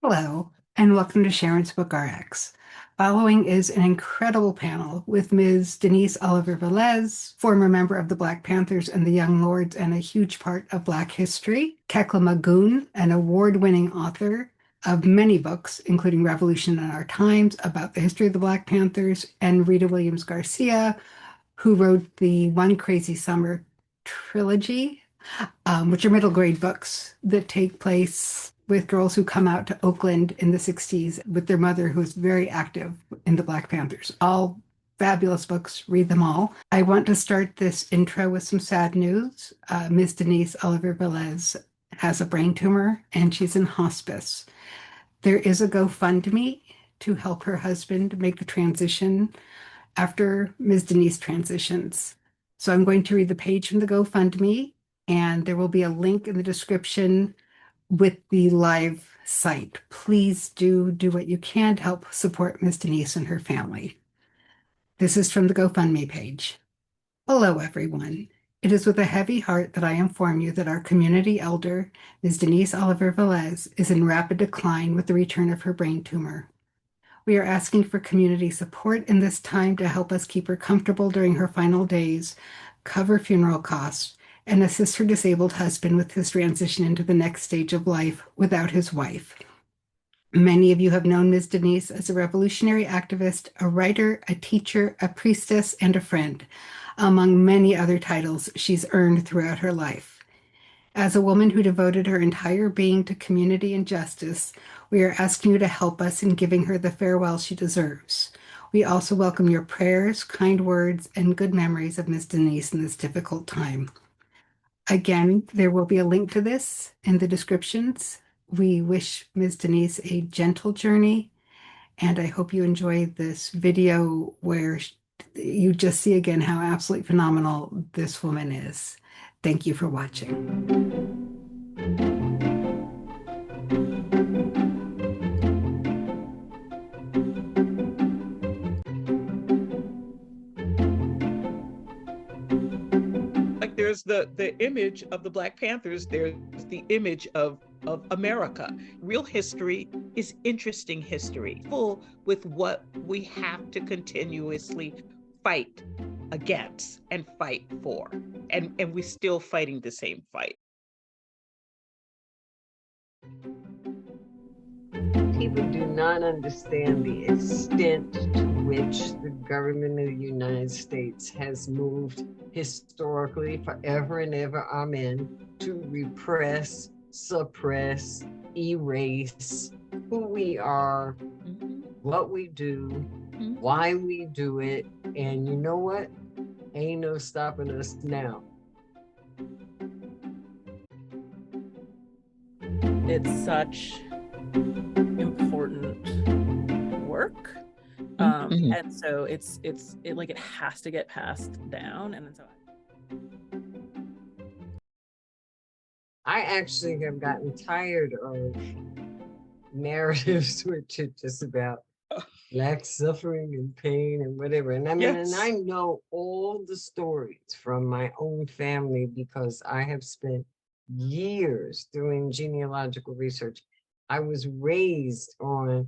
Hello, and welcome to Sharon's Book RX. Following is an incredible panel with Ms. Denise Oliver-Velez, former member of the Black Panthers and the Young Lords and a huge part of Black history, Kekla Magoon, an award-winning author of many books, including Revolution in Our Times, about the history of the Black Panthers, and Rita Williams-Garcia, who wrote the One Crazy Summer trilogy, which are middle grade books that take place with girls who come out to Oakland in the 60s with their mother, who is very active in the Black Panthers. All fabulous books, read them all. I want to start this intro with some sad news. Ms. Denise Oliver-Velez has a brain tumor and she's in hospice. There is a GoFundMe to help her husband make the transition after Ms. Denise transitions. So I'm going to read the page from the GoFundMe, and there will be a link in the description with the live site. Please do what you can to help support Ms. Denise and her family. This is from the GoFundMe page. Hello, everyone. It is with a heavy heart that I inform you that our community elder, Ms. Denise Oliver-Velez, is in rapid decline with the return of her brain tumor. We are asking for community support in this time to help us keep her comfortable during her final days, cover funeral costs, and assist her disabled husband with his transition into the next stage of life without his wife. Many of you have known Ms. Denise as a revolutionary activist, a writer, a teacher, a priestess, and a friend, among many other titles she's earned throughout her life. As a woman who devoted her entire being to community and justice, we are asking you to help us in giving her the farewell she deserves. We also welcome your prayers, kind words, and good memories of Ms. Denise in this difficult time. Again, there will be a link to this in the descriptions. We wish Ms. Denise a gentle journey, and I hope you enjoy this video where you just see again how absolutely phenomenal this woman is. Thank you for watching. Like there's the image of the Black Panthers, there's the image of America. Real history is interesting history, full with what we have to continuously fight against and fight for. And we're still fighting the same fight. People do not understand the extent to which the government of the United States has moved historically forever and ever, amen, to repress, suppress, erase who we are, what we do, why we do it, and you know what? Ain't no stopping us now. It's such important work, and so it like it has to get passed down, and so I actually have gotten tired of narratives which are just about Black suffering and pain and whatever. And I mean, Yes. and I know all the stories from my own family because I have spent years doing genealogical research. I was raised on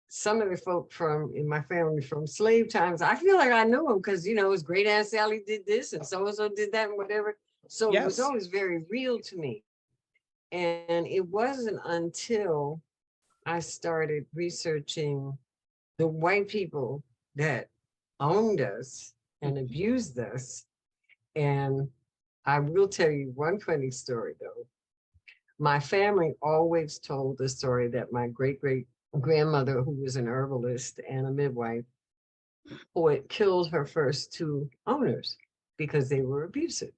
some of the folk in my family from slave times. I feel like I know them because, you know, his great aunt Sally did this and so-and-so did that and whatever. So Yes. It was always very real to me. And it wasn't until I started researching the white people that owned us and abused us. And I will tell you one funny story, though. My family always told the story that my great-great-grandmother, who was an herbalist and a midwife, who had killed her first two owners because they were abusive.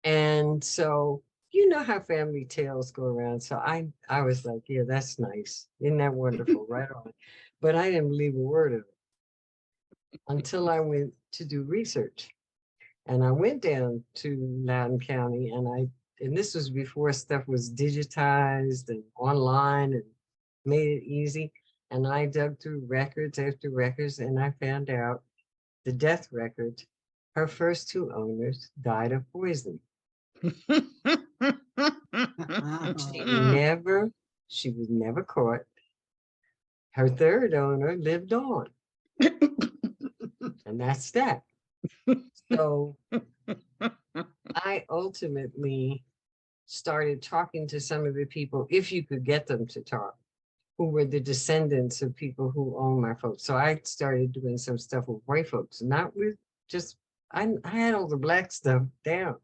And so, you know how family tales go around. So I was like, yeah, that's nice. Isn't that wonderful? Right on. But I didn't believe a word of it until I went to do research. And I went down to Loudoun County, and this was before stuff was digitized and online and made it easy. And I dug through records after records, and I found out the death record. Her first two owners died of poison. She She was never caught. Her third owner lived on. And that's that. So I ultimately started talking to some of the people, if you could get them to talk, who were the descendants of people who own my folks. So I started doing some stuff with white folks, not with just, I had all the black stuff down,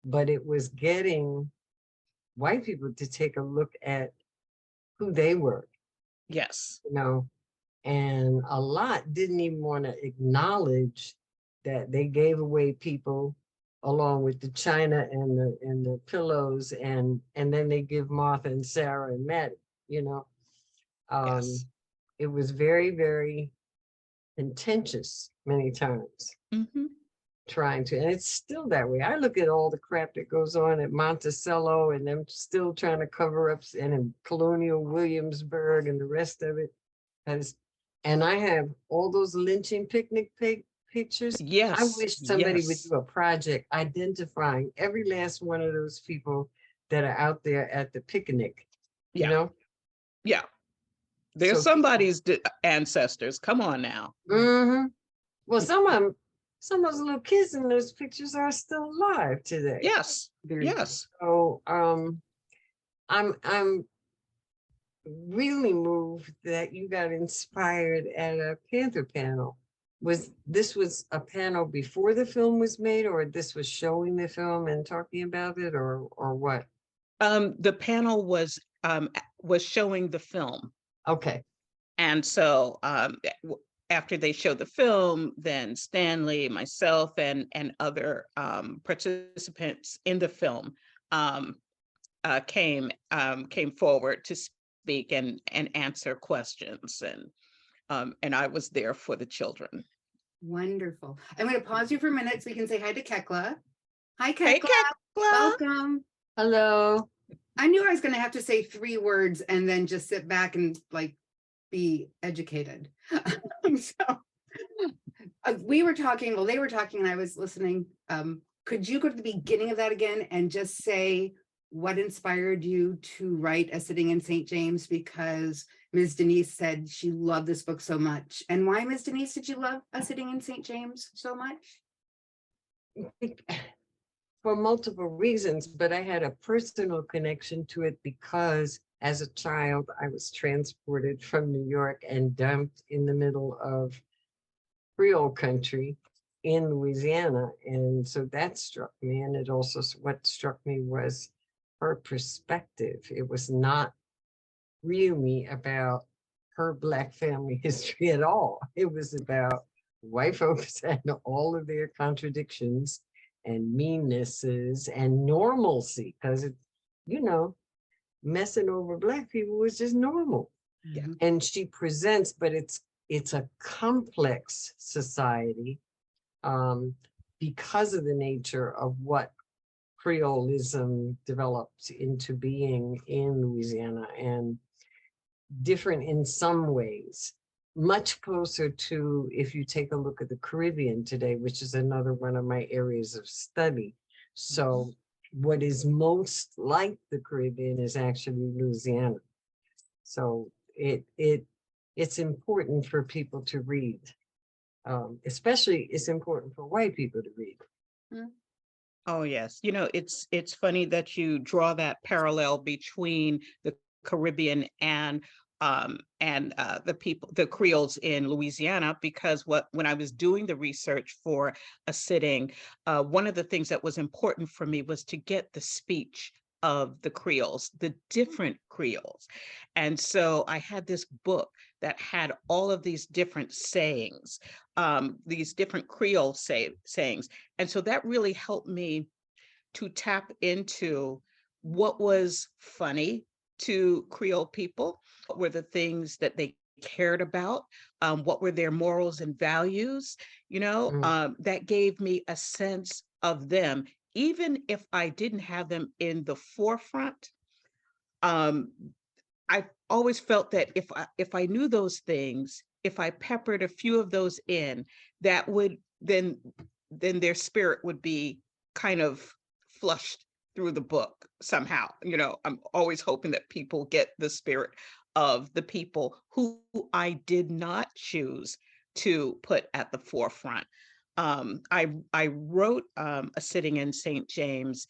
but it was getting white people to take a look at who they were, Yes. you know, and a lot didn't even want to acknowledge that they gave away people along with the china and the pillows, and then they give Martha and Sarah and Maddie, you know. Yes. It was very, very contentious many times, Mm-hmm. trying to, and it's still that way. I look at all the crap that goes on at Monticello and them still trying to cover up, and in Colonial Williamsburg and the rest of it. And I have all those lynching picnic pictures. Yes. I wish somebody would Yes. do a project identifying every last one of those people that are out there at the picnic, you Yeah. know? Yeah. They're So somebody's ancestors. Come on now. Mhm. Well, some of those little kids in those pictures are still alive today. Yes. Very good. Yes. So I'm really moved that you got inspired at a Panther panel. This was a panel before the film was made, or this was showing the film and talking about it, or what? The panel was showing the film. Okay. And so after they showed the film, then Stanley, myself, and other participants in the film came forward to speak and answer questions, and I was there for the children. Wonderful. I'm going to pause you for a minute so we can say hi to Kekla. Hi, Kekla. Hey, Kekla. Welcome. Hello. I knew I was going to have to say 3 words and then just sit back and like be educated. So we were talking, well, they were talking and I was listening. Could you go to the beginning of that again and just say what inspired you to write A Sitting in St. James? Because Ms. Denise said she loved this book so much. And why, Ms. Denise, did you love A Sitting in St. James so much? For multiple reasons, but I had a personal connection to it because as a child, I was transported from New York and dumped in the middle of Creole country in Louisiana. And so that struck me. And it also, what struck me was her perspective. It was not really about her Black family history at all. It was about white folks and all of their contradictions and meannesses and normalcy, because it, you know, messing over Black people was just normal. Yeah. And she presents, but it's a complex society because of the nature of what Creolism developed into being in Louisiana, and different in some ways, much closer to, if you take a look at the Caribbean today, which is another one of my areas of study. So what is most like the Caribbean is actually Louisiana. So it's important for people to read. Especially it's important for white people to read. Oh, yes. You know, it's funny that you draw that parallel between the Caribbean and the Creoles in Louisiana, because when I was doing the research for A Sitting, one of the things that was important for me was to get the speech of the Creoles, the different Creoles. And so I had this book that had all of these different sayings, these different Creole sayings. And so that really helped me to tap into what was funny to Creole people, what were the things that they cared about, what were their morals and values, you know, that gave me a sense of them, even if I didn't have them in the forefront. I always felt that if I knew those things, if I peppered a few of those in, that would then their spirit would be kind of flushed through the book somehow. I'm always hoping that people get the spirit of the people who I did not choose to put at the forefront. I wrote A Sitting in St. James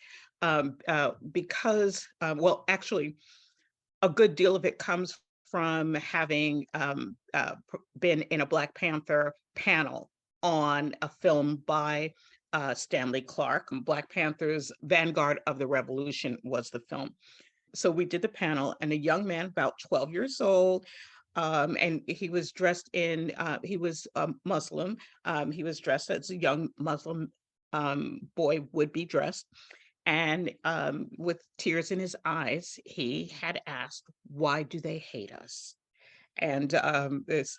because, well, actually, a good deal of it comes from having been in a Black Panther panel on a film by Stanley Clark. Black Panthers, Vanguard of the Revolution was the film. So we did the panel, and a young man, about 12 years old, and he was dressed in, he was Muslim. He was dressed as a young Muslim boy would be dressed. And with tears in his eyes, he had asked, "Why do they hate us?" And this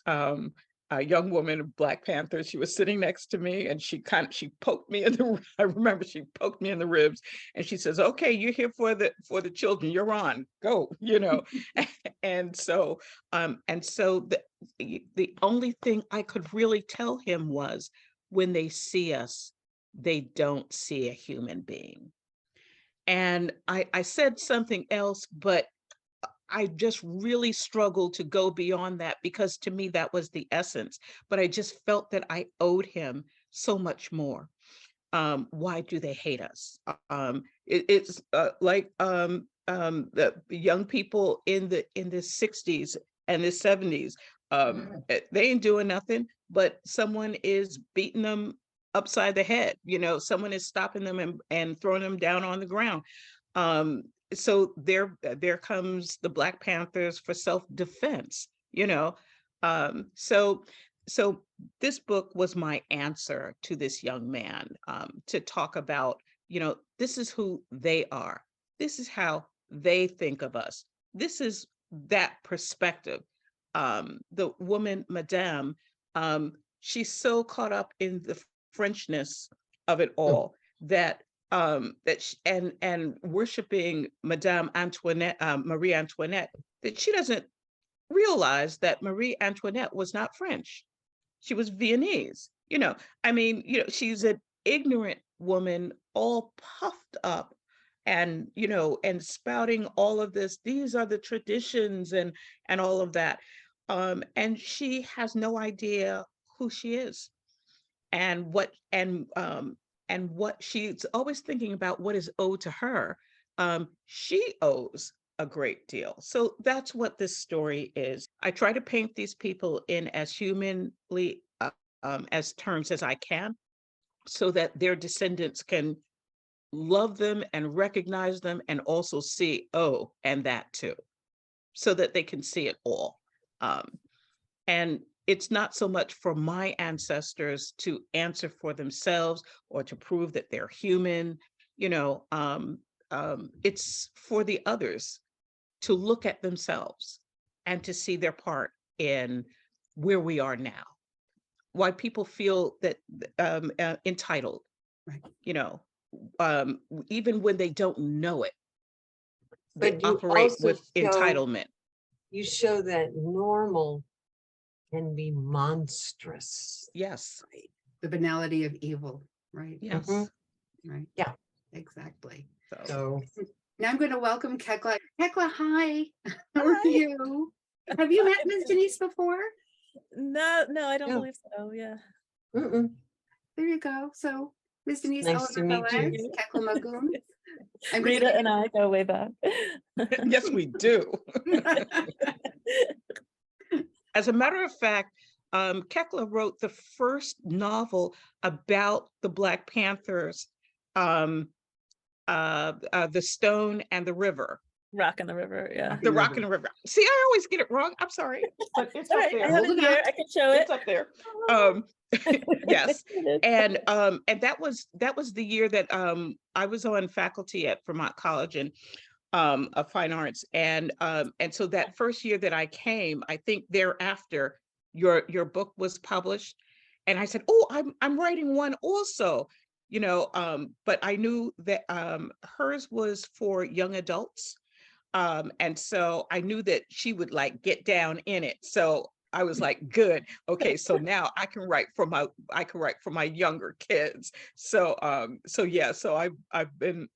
a young woman of Black Panthers, she was sitting next to me, and she poked me in the, I remember she poked me in the ribs, and she says, "Okay, you're here for the children. You're on. Go." And so the only thing I could really tell him was, when they see us, they don't see a human being. And I said something else, but I just really struggled to go beyond that, because to me that was the essence. But I just felt that I owed him so much more. Why do they hate us? It's like the young people in the 60s and the 70s. They ain't doing nothing, but someone is beating them upside the head. Someone is stopping them and throwing them down on the ground. So there comes the Black Panthers for self-defense. So this book was my answer to this young man, to talk about, this is who they are. This is how they think of us. This is that perspective. The woman, Madame, she's so caught up in the Frenchness of it all, that and worshiping Madame Antoinette, Marie Antoinette, that she doesn't realize that Marie Antoinette was not French. She was Viennese. She's an ignorant woman, all puffed up, and spouting all of this. These are the traditions and all of that, and she has no idea who she is, and what she's always thinking about, what is owed to her. She owes a great deal. So that's what this story is. I try to paint these people in as humanly as terms as I can, so that their descendants can love them and recognize them, and also see, oh, and that too, so that they can see it all. And it's not so much for my ancestors to answer for themselves or to prove that they're human. It's for the others to look at themselves and to see their part in where we are now. Why people feel that entitled, right? Even when they don't know it, they operate with entitlement. You show that normal can be monstrous. Yes. Right. The banality of evil, right? Yes. Mm-hmm. Right. Yeah. Exactly. So now I'm going to welcome Kekla. Kekla, hi. How are you? Have you met Ms. Denise before? No, I don't believe so. Yeah. Mm-mm. There you go. So Ms. Denise, Nice to meet you. Kekla Magoon. Rita and I go way back. Yes, we do. As a matter of fact, Kekla wrote the first novel about the Black Panthers, The Stone and the River. Rock in the River, yeah. The Rock in the River. See, I always get it wrong. I'm sorry, but it's up there. I have it here. I can show it. It's up there. Yes, and that was the year that I was on faculty at Vermont College and of Fine Arts, and so that first year that I came, I think thereafter your book was published, and I said, oh, I'm writing one also, but I knew that hers was for young adults. And so I knew that she would like get down in it. So I was like, good. Okay. So now I can write for my younger kids. So, yeah, so I've been,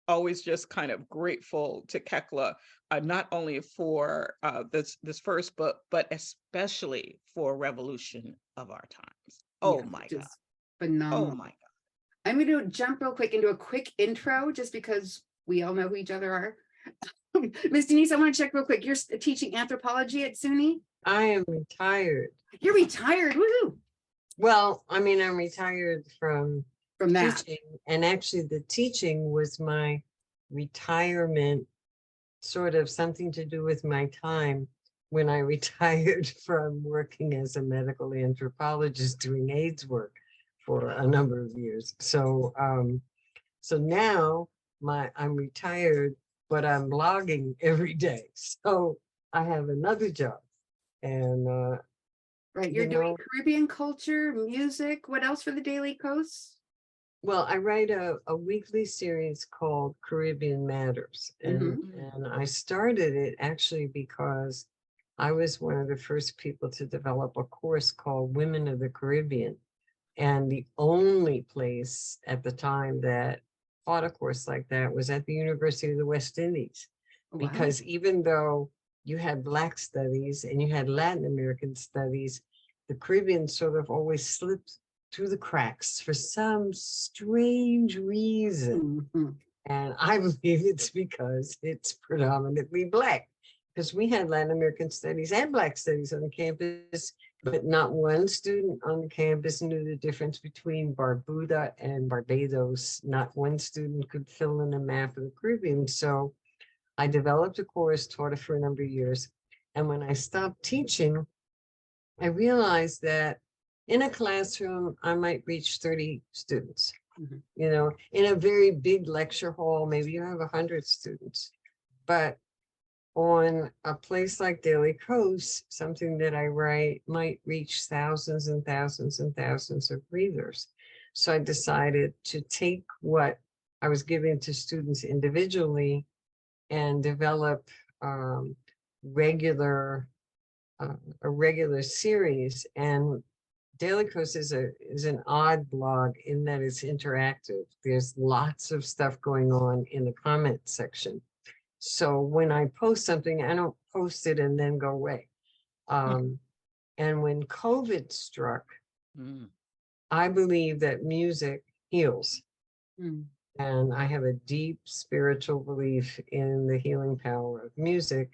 always just kind of grateful to Kekla, not only for this first book, but especially for Revolution of Our Times. Oh Yeah, my which God. is phenomenal. Oh my God. I'm going to jump real quick into a quick intro, just because we all know who each other are. Miss Denise, I want to check real quick. You're teaching anthropology at SUNY? I am retired. You're retired. Woohoo! Well, I mean, I'm retired from that. teaching, and actually the teaching was my retirement, sort of something to do with my time when I retired from working as a medical anthropologist doing AIDS work for a number of years. So so now I'm retired, but I'm blogging every day. So I have another job. And Right, you're doing Caribbean culture, music. What else for the Daily Coast? Well, I write a weekly series called Caribbean Matters. And I started it actually because I was one of the first people to develop a course called Women of the Caribbean. And the only place at the time that taught a course like that was at the University of the West Indies. Because even though you had Black studies and you had Latin American studies, the Caribbean sort of always slipped through the cracks for some strange reason. And I believe it's because it's predominantly Black, because we had Latin American studies and Black studies on campus, but not one student on the campus knew the difference between Barbuda and Barbados. Not one student could fill in a map of the Caribbean. So I developed a course, taught it for a number of years. And when I stopped teaching, I realized that in a classroom, I might reach 30 students. You know, in a very big lecture hall, maybe you have 100 students. But on a place like Daily Coast, something that I write might reach thousands and thousands and thousands of readers. So I decided to take what I was giving to students individually and develop a regular series. And Daily Coast is an odd blog in that it's interactive. There's lots of stuff going on in the comment section. So when I post something, I don't post it and then go away. And when COVID struck, I believe that music heals. And I have a deep spiritual belief in the healing power of music.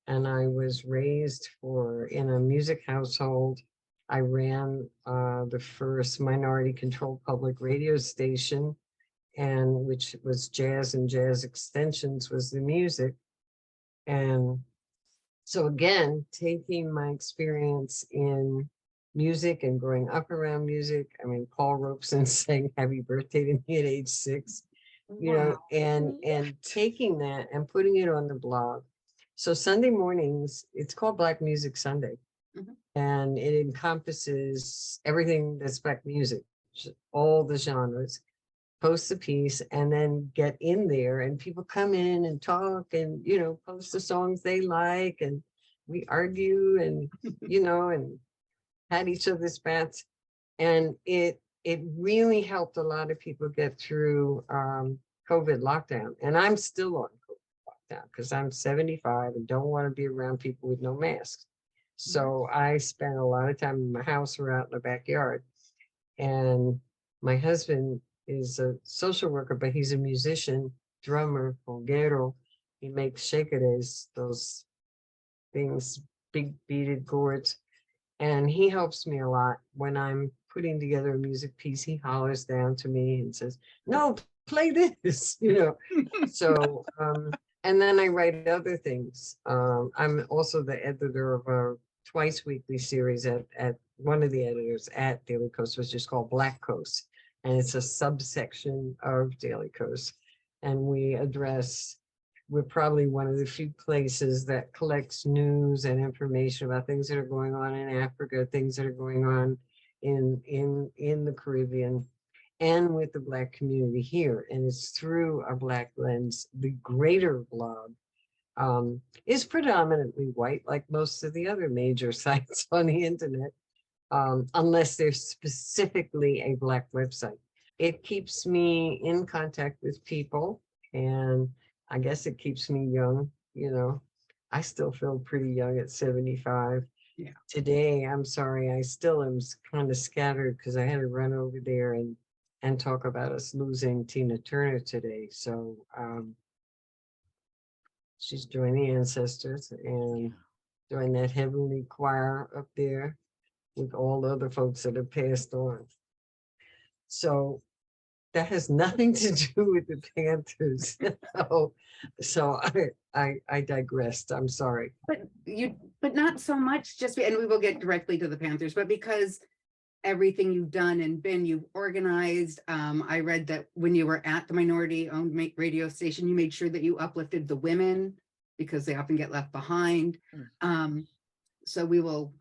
And I was raised in a music household. I ran the first minority-controlled public radio station, and which was jazz and jazz extensions was the music. And so again, taking my experience in music and growing up around music, I mean, Paul Robeson sang Happy Birthday to Me at age 6, you know, and taking that and putting it on the blog. So Sunday mornings, it's called Black Music Sunday. And it encompasses everything that's Black music, all the genres. Post a piece and then get in there, and people come in and talk and, you know, post the songs they like, and we argue and, you know, and had each other's bats. And it really helped a lot of people get through COVID lockdown. And I'm still on COVID lockdown because I'm 75 and don't want to be around people with no masks. So I spent a lot of time in my house or out in the backyard. And my husband is a social worker, but he's a musician, drummer, conguero. He makes shakeres, those things, big beaded gourds. And he helps me a lot when I'm putting together a music piece. He hollers down to me and says, no, play this, you know. So, and then I write other things. I'm also the editor of a twice weekly series at one of the editors at Daily Coast, which is called Black Coast. And it's a subsection of Daily Coast. And we're probably one of the few places that collects news and information about things that are going on in Africa, things that are going on in the Caribbean, and with the Black community here. And it's through a Black lens. The greater blog is predominantly white, like most of the other major sites on the internet. Unless there's specifically a Black website. It keeps me in contact with people And I guess it keeps me young, you know. I still feel pretty young at 75. Yeah. Today, I'm sorry, I still am kind of scattered because I had to run over there and talk about us losing Tina Turner today. So she's joining the ancestors and doing that heavenly choir up there with all the other folks that have passed on. So that has nothing to do with the Panthers. So I digressed. I'm sorry. But not so much just, and we will get directly to the Panthers, but because everything you've done and been, you've organized. I read that when you were at the minority-owned radio station, you made sure that you uplifted the women because they often get left behind. So we will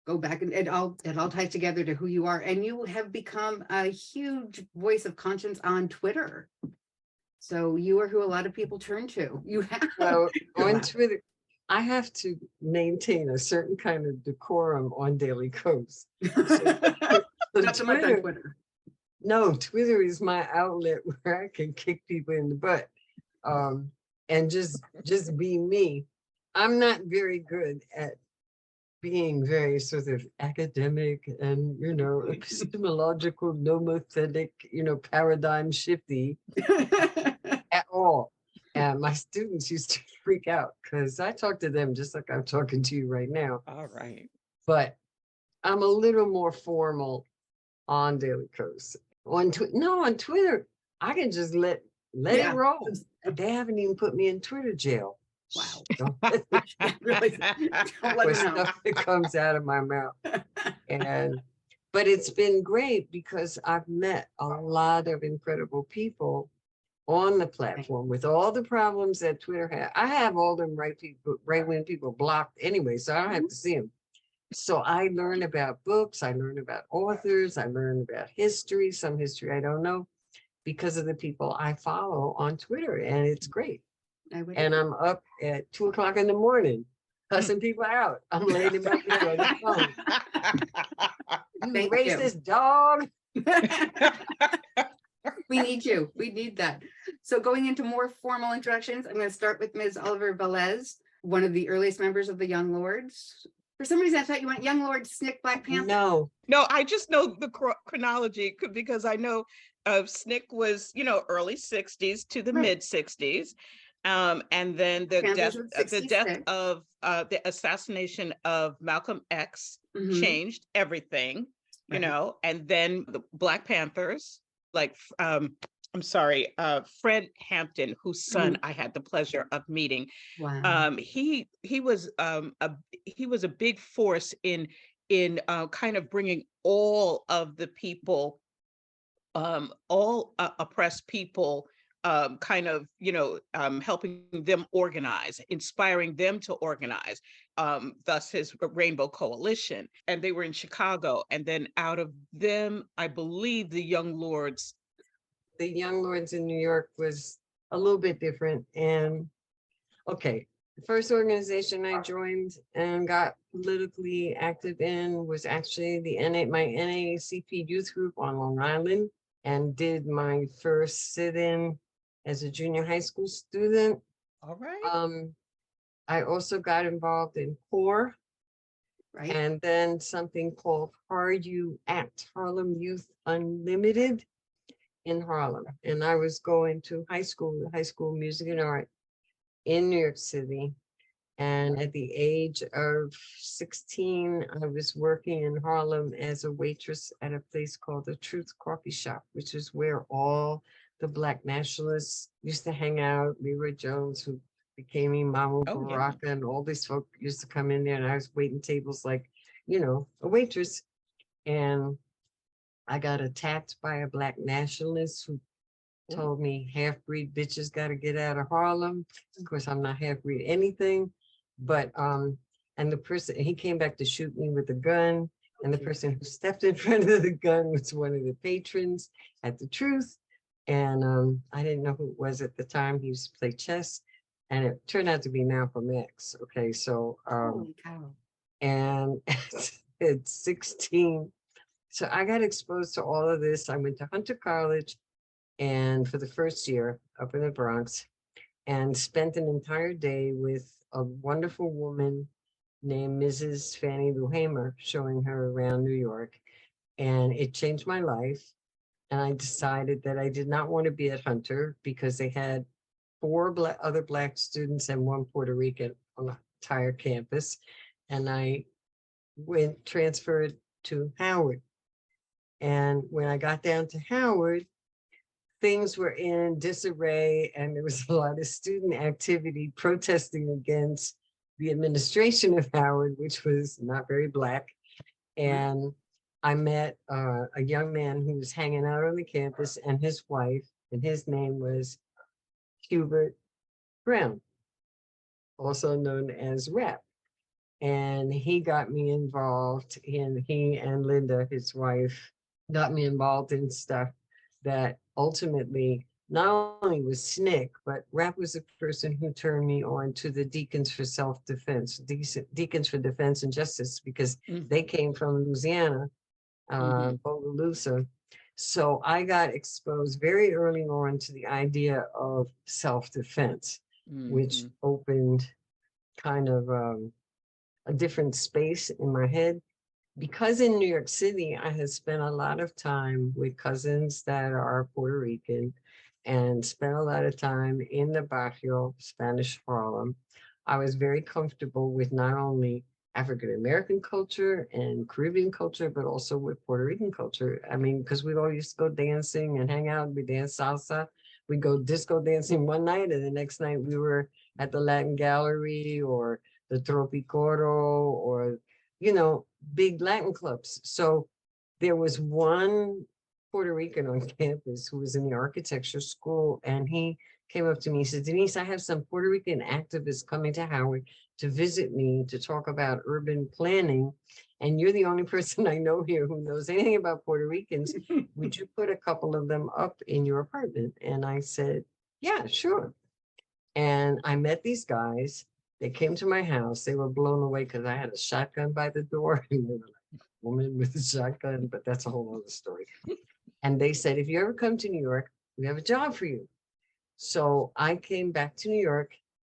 go back and it all ties together to who you are. And you have become a huge voice of conscience on Twitter. So you are who a lot of people turn to. You have. Well, on Twitter, I have to maintain a certain kind of decorum on Daily Kos. Not so much on Twitter. No, Twitter is my outlet where I can kick people in the butt and just be me. I'm not very good at being very sort of academic and, you know, epistemological, nomothetic, you know, paradigm shifty at all. And my students used to freak out because I talk to them just like I'm talking to you right now. All right. But I'm a little more formal on Daily Kos. On Twitter, I can just let it roll. They haven't even put me in Twitter jail. Wow. Don't Really, don't let them know. stuff that comes out of my mouth. But it's been great because I've met a lot of incredible people on the platform with all the problems that Twitter had. I have all them right-wing people blocked anyway, so I don't have to see them. So I learn about books, I learn about authors, I learn about history, some history I don't know, because of the people I follow on Twitter, and it's great. And I'm up at 2 o'clock in the morning, cussing people out. I'm laying in my bed on the phone. You racist dog. We need you. We need that. So going into more formal introductions, I'm going to start with Ms. Oliver-Velez, one of the earliest members of the Young Lords. For some reason, I thought you went Young Lords, SNCC, Black Panther. No, I just know the chronology because I know SNCC was, you know, early 60s to the mid 60s. And then the death of the assassination of Malcolm X changed everything, you know, and then the Black Panthers, like Fred Hampton, whose son I had the pleasure of meeting. Wow. He was a big force in kind of bringing all of the people, all oppressed people, kind of, you know, helping them organize, inspiring them to organize, thus his Rainbow Coalition. And they were in Chicago. And then out of them, I believe the Young Lords. The Young Lords in New York was a little bit different. And okay, the first organization I joined and got politically active in was actually my NAACP youth group on Long Island, and did my first sit-in as a junior high school student. All right. I also got involved in CORE, Right. And then something called Harlem Youth Unlimited in Harlem. And I was going to high school music and art in New York City. And at the age of 16, I was working in Harlem as a waitress at a place called the Truth Coffee Shop, which is where all the Black nationalists used to hang out. Leroy Jones, who became Imam Baraka, and all these folk used to come in there, and I was waiting tables like, you know, a waitress. And I got attacked by a Black nationalist who told me half-breed bitches got to get out of Harlem. Of course, I'm not half-breed anything, but and the person, he came back to shoot me with a gun, and the person who stepped in front of the gun was one of the patrons at the Truth. And I didn't know who it was at the time. He used to play chess, and it turned out to be Malcolm X. Okay, so Holy cow. And at 16, so I got exposed to all of this. I went to Hunter College, and for the first year up in the Bronx, and spent an entire day with a wonderful woman named Mrs. Fannie Lou Hamer, showing her around New York. And it changed my life. And I decided that I did not want to be at Hunter because they had four other Black students and one Puerto Rican on the entire campus. And I transferred to Howard. And when I got down to Howard, things were in disarray, and there was a lot of student activity protesting against the administration of Howard, which was not very Black. And I met a young man who was hanging out on the campus and his wife, and his name was Hubert Brown, also known as Rap. And he got me involved in, he and Linda, his wife, got me involved in stuff that ultimately not only was SNCC, but Rap was the person who turned me on to the Deacons for Self-Defense, Deacons for Defense and Justice, because they came from Louisiana, Bogalusa. So I got exposed very early on to the idea of self-defense, which opened kind of a different space in my head. Because in New York City, I had spent a lot of time with cousins that are Puerto Rican and spent a lot of time in the barrio, Spanish Harlem. I was very comfortable with not only African-American culture and Caribbean culture, but also with Puerto Rican culture. I mean, because we all used to go dancing and hang out, we dance salsa. We go disco dancing one night, and the next night we were at the Latin Gallery or the Tropicoro or, you know, big Latin clubs. So there was one Puerto Rican on campus who was in the architecture school, and he came up to me, he said, Denise, I have some Puerto Rican activists coming to Howard to visit me to talk about urban planning, and you're the only person I know here who knows anything about Puerto Ricans. Would you put a couple of them up in your apartment? And I said, yeah, sure. And I met these guys. They came to my house. They were blown away because I had a shotgun by the door, and they were like, woman with a shotgun, but that's a whole other story. And they said, if you ever come to New York, we have a job for you. So I came back to New York,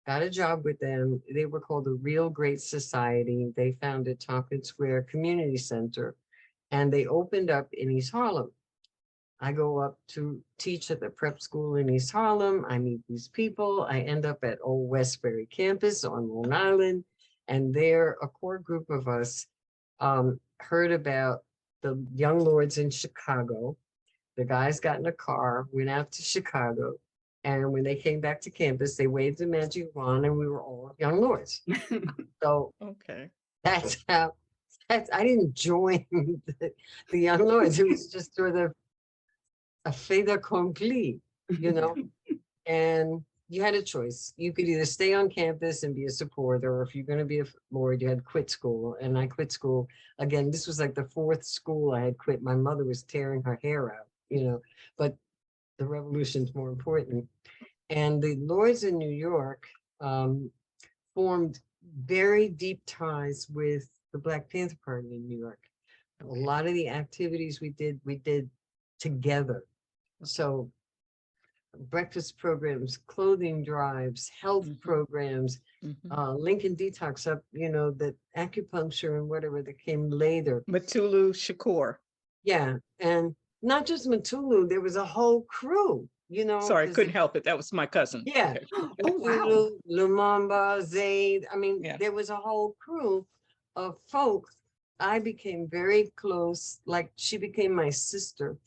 got a job with them. They were called the Real Great Society. They founded Tompkins Square Community Center, and they opened up in East Harlem. I go up to teach at the prep school in East Harlem. I meet these people. I end up at Old Westbury campus on Long Island, and there a core group of us heard about the Young Lords in Chicago. The guys got in a car, went out to Chicago, and when they came back to campus, they waved the magic wand, and we were all Young Lords. So okay, that's how. I didn't join the Young Lords. It was just sort of a fait accompli, you know. And you had a choice. You could either stay on campus and be a supporter, or if you're going to be a Lord, you had to quit school. And I quit school. Again, this was like the fourth school I had quit. My mother was tearing her hair out, you know, but the revolution's more important. And the Lords in New York formed very deep ties with the Black Panther Party in New York. A lot of the activities we did together. So breakfast programs, clothing drives, health programs, Lincoln Detox up, you know, the acupuncture and whatever that came later. Matulu Shakur. Yeah, and not just Matulu, there was a whole crew, you know. Sorry, couldn't help it. That was my cousin. Yeah. Oh, wow. Lumumba, Zaid. I mean, there was a whole crew of folk. I became very close, like she became my sister.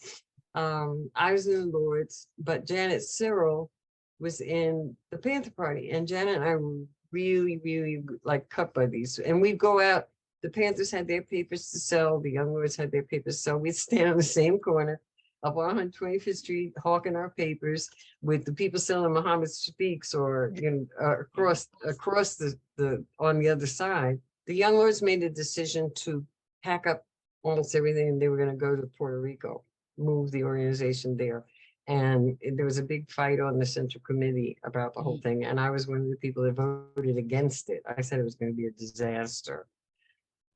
I was in the Lords, but Janet Cyril was in the Panther Party, and Janet and I were really, really like cut buddies. And we'd go out, the Panthers had their papers to sell, the Young Lords had their papers to sell. We'd stand on the same corner up on 125th Street, hawking our papers with the people selling Muhammad Speaks, or you know, across the on the other side. The Young Lords made a decision to pack up almost everything, and they were going to go to Puerto Rico, move the organization there. And there was a big fight on the Central Committee about the whole thing. And I was one of the people that voted against it. I said it was going to be a disaster,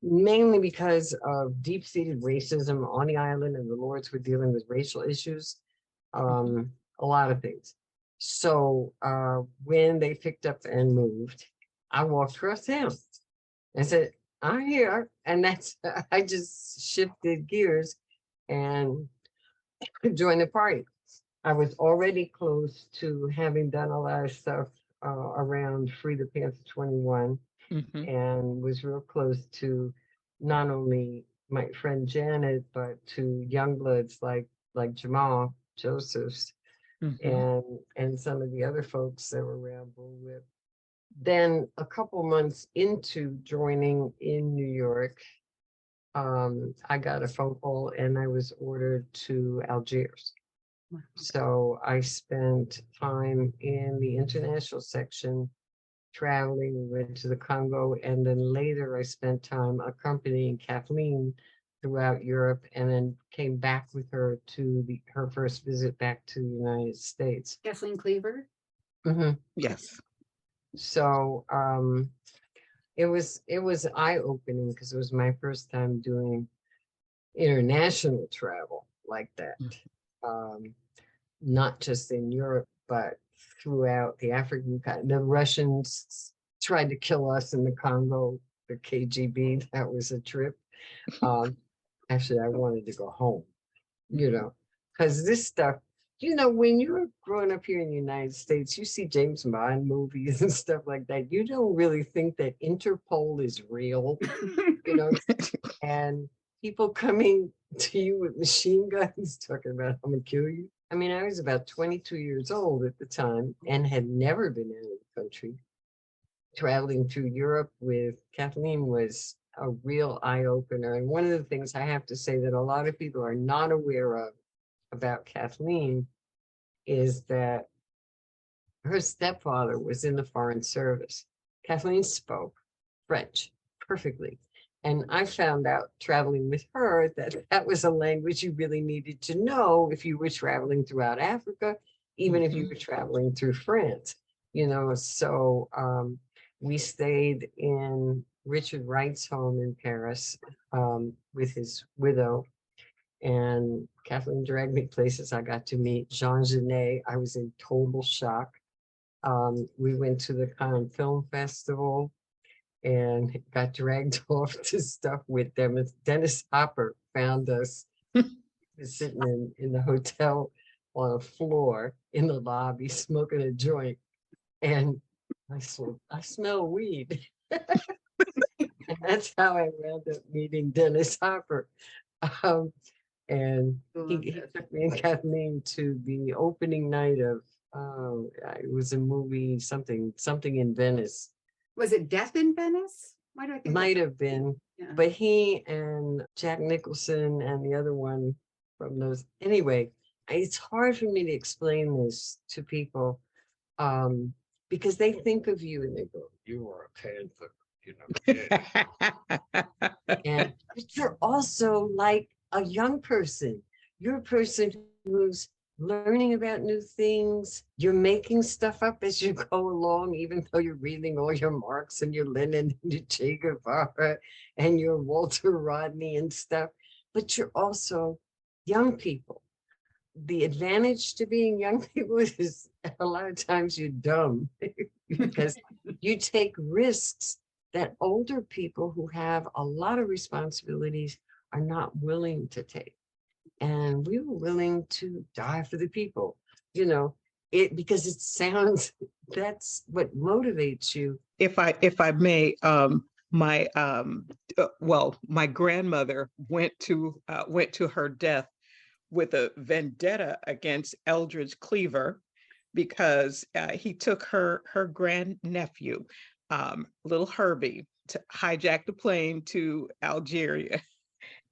mainly because of deep-seated racism on the island, and the Lords were dealing with racial issues. a lot of things. So when they picked up and moved, I walked across town and said, I'm here. And that's, I just shifted gears and joined the party. I was already close to having done a lot of stuff around Free the Panther 21 and was real close to not only my friend Janet, but to young bloods like Jamal Josephs and some of the other folks that were around Brewer. Then a couple months into joining in New York, I got a phone call and I was ordered to Algiers. So I spent time in the international section traveling, went to the Congo, and then later I spent time accompanying Kathleen throughout Europe and then came back with her to her first visit back to the United States. Kathleen Cleaver? Yes. So it was eye-opening because it was my first time doing international travel like that. Not just in Europe, but throughout the African continent. The Russians tried to kill us in the Congo, the KGB. That was a trip. Actually, I wanted to go home, because this stuff, when you're growing up here in the United States, you see James Bond movies and stuff like that. You don't really think that Interpol is real, and people coming to you with machine guns talking about, I'm going to kill you. I mean, I was about 22 years old at the time and had never been out of the country. Traveling through Europe with Kathleen was a real eye-opener. And one of the things I have to say that a lot of people are not aware of about Kathleen is that her stepfather was in the Foreign Service. Kathleen spoke French perfectly. And I found out traveling with her that that was a language you really needed to know if you were traveling throughout Africa, even if you were traveling through France, So we stayed in Richard Wright's home in Paris with his widow. And Kathleen dragged me places. I got to meet Jean Genet. I was in total shock. We went to the Cannes Film Festival and got dragged off to stuff with them. Dennis Hopper found us sitting in the hotel on a floor in the lobby smoking a joint. And I smell weed. And that's how I wound up meeting Dennis Hopper. And he took me and Kathleen to the opening night of, it was a movie, something in Venice. Was it Death in Venice? Why do I think might have been, but he and Jack Nicholson and the other one from those. Anyway, it's hard for me to explain this to people because they think of you and they go, "You are a Panther," and but you're also like a young person. You're a person who's learning about new things. You're making stuff up as you go along, even though you're reading all your Marx and your Lenin and your Che Guevara and your Walter Rodney and stuff. But you're also young people. The advantage to being young people is a lot of times you're dumb because you take risks that older people who have a lot of responsibilities are not willing to take. And we were willing to die for the people, because it sounds, that's what motivates you. If I may, my grandmother went to her death with a vendetta against Eldridge Cleaver because he took her grandnephew, little Herbie, to hijack the plane to Algeria.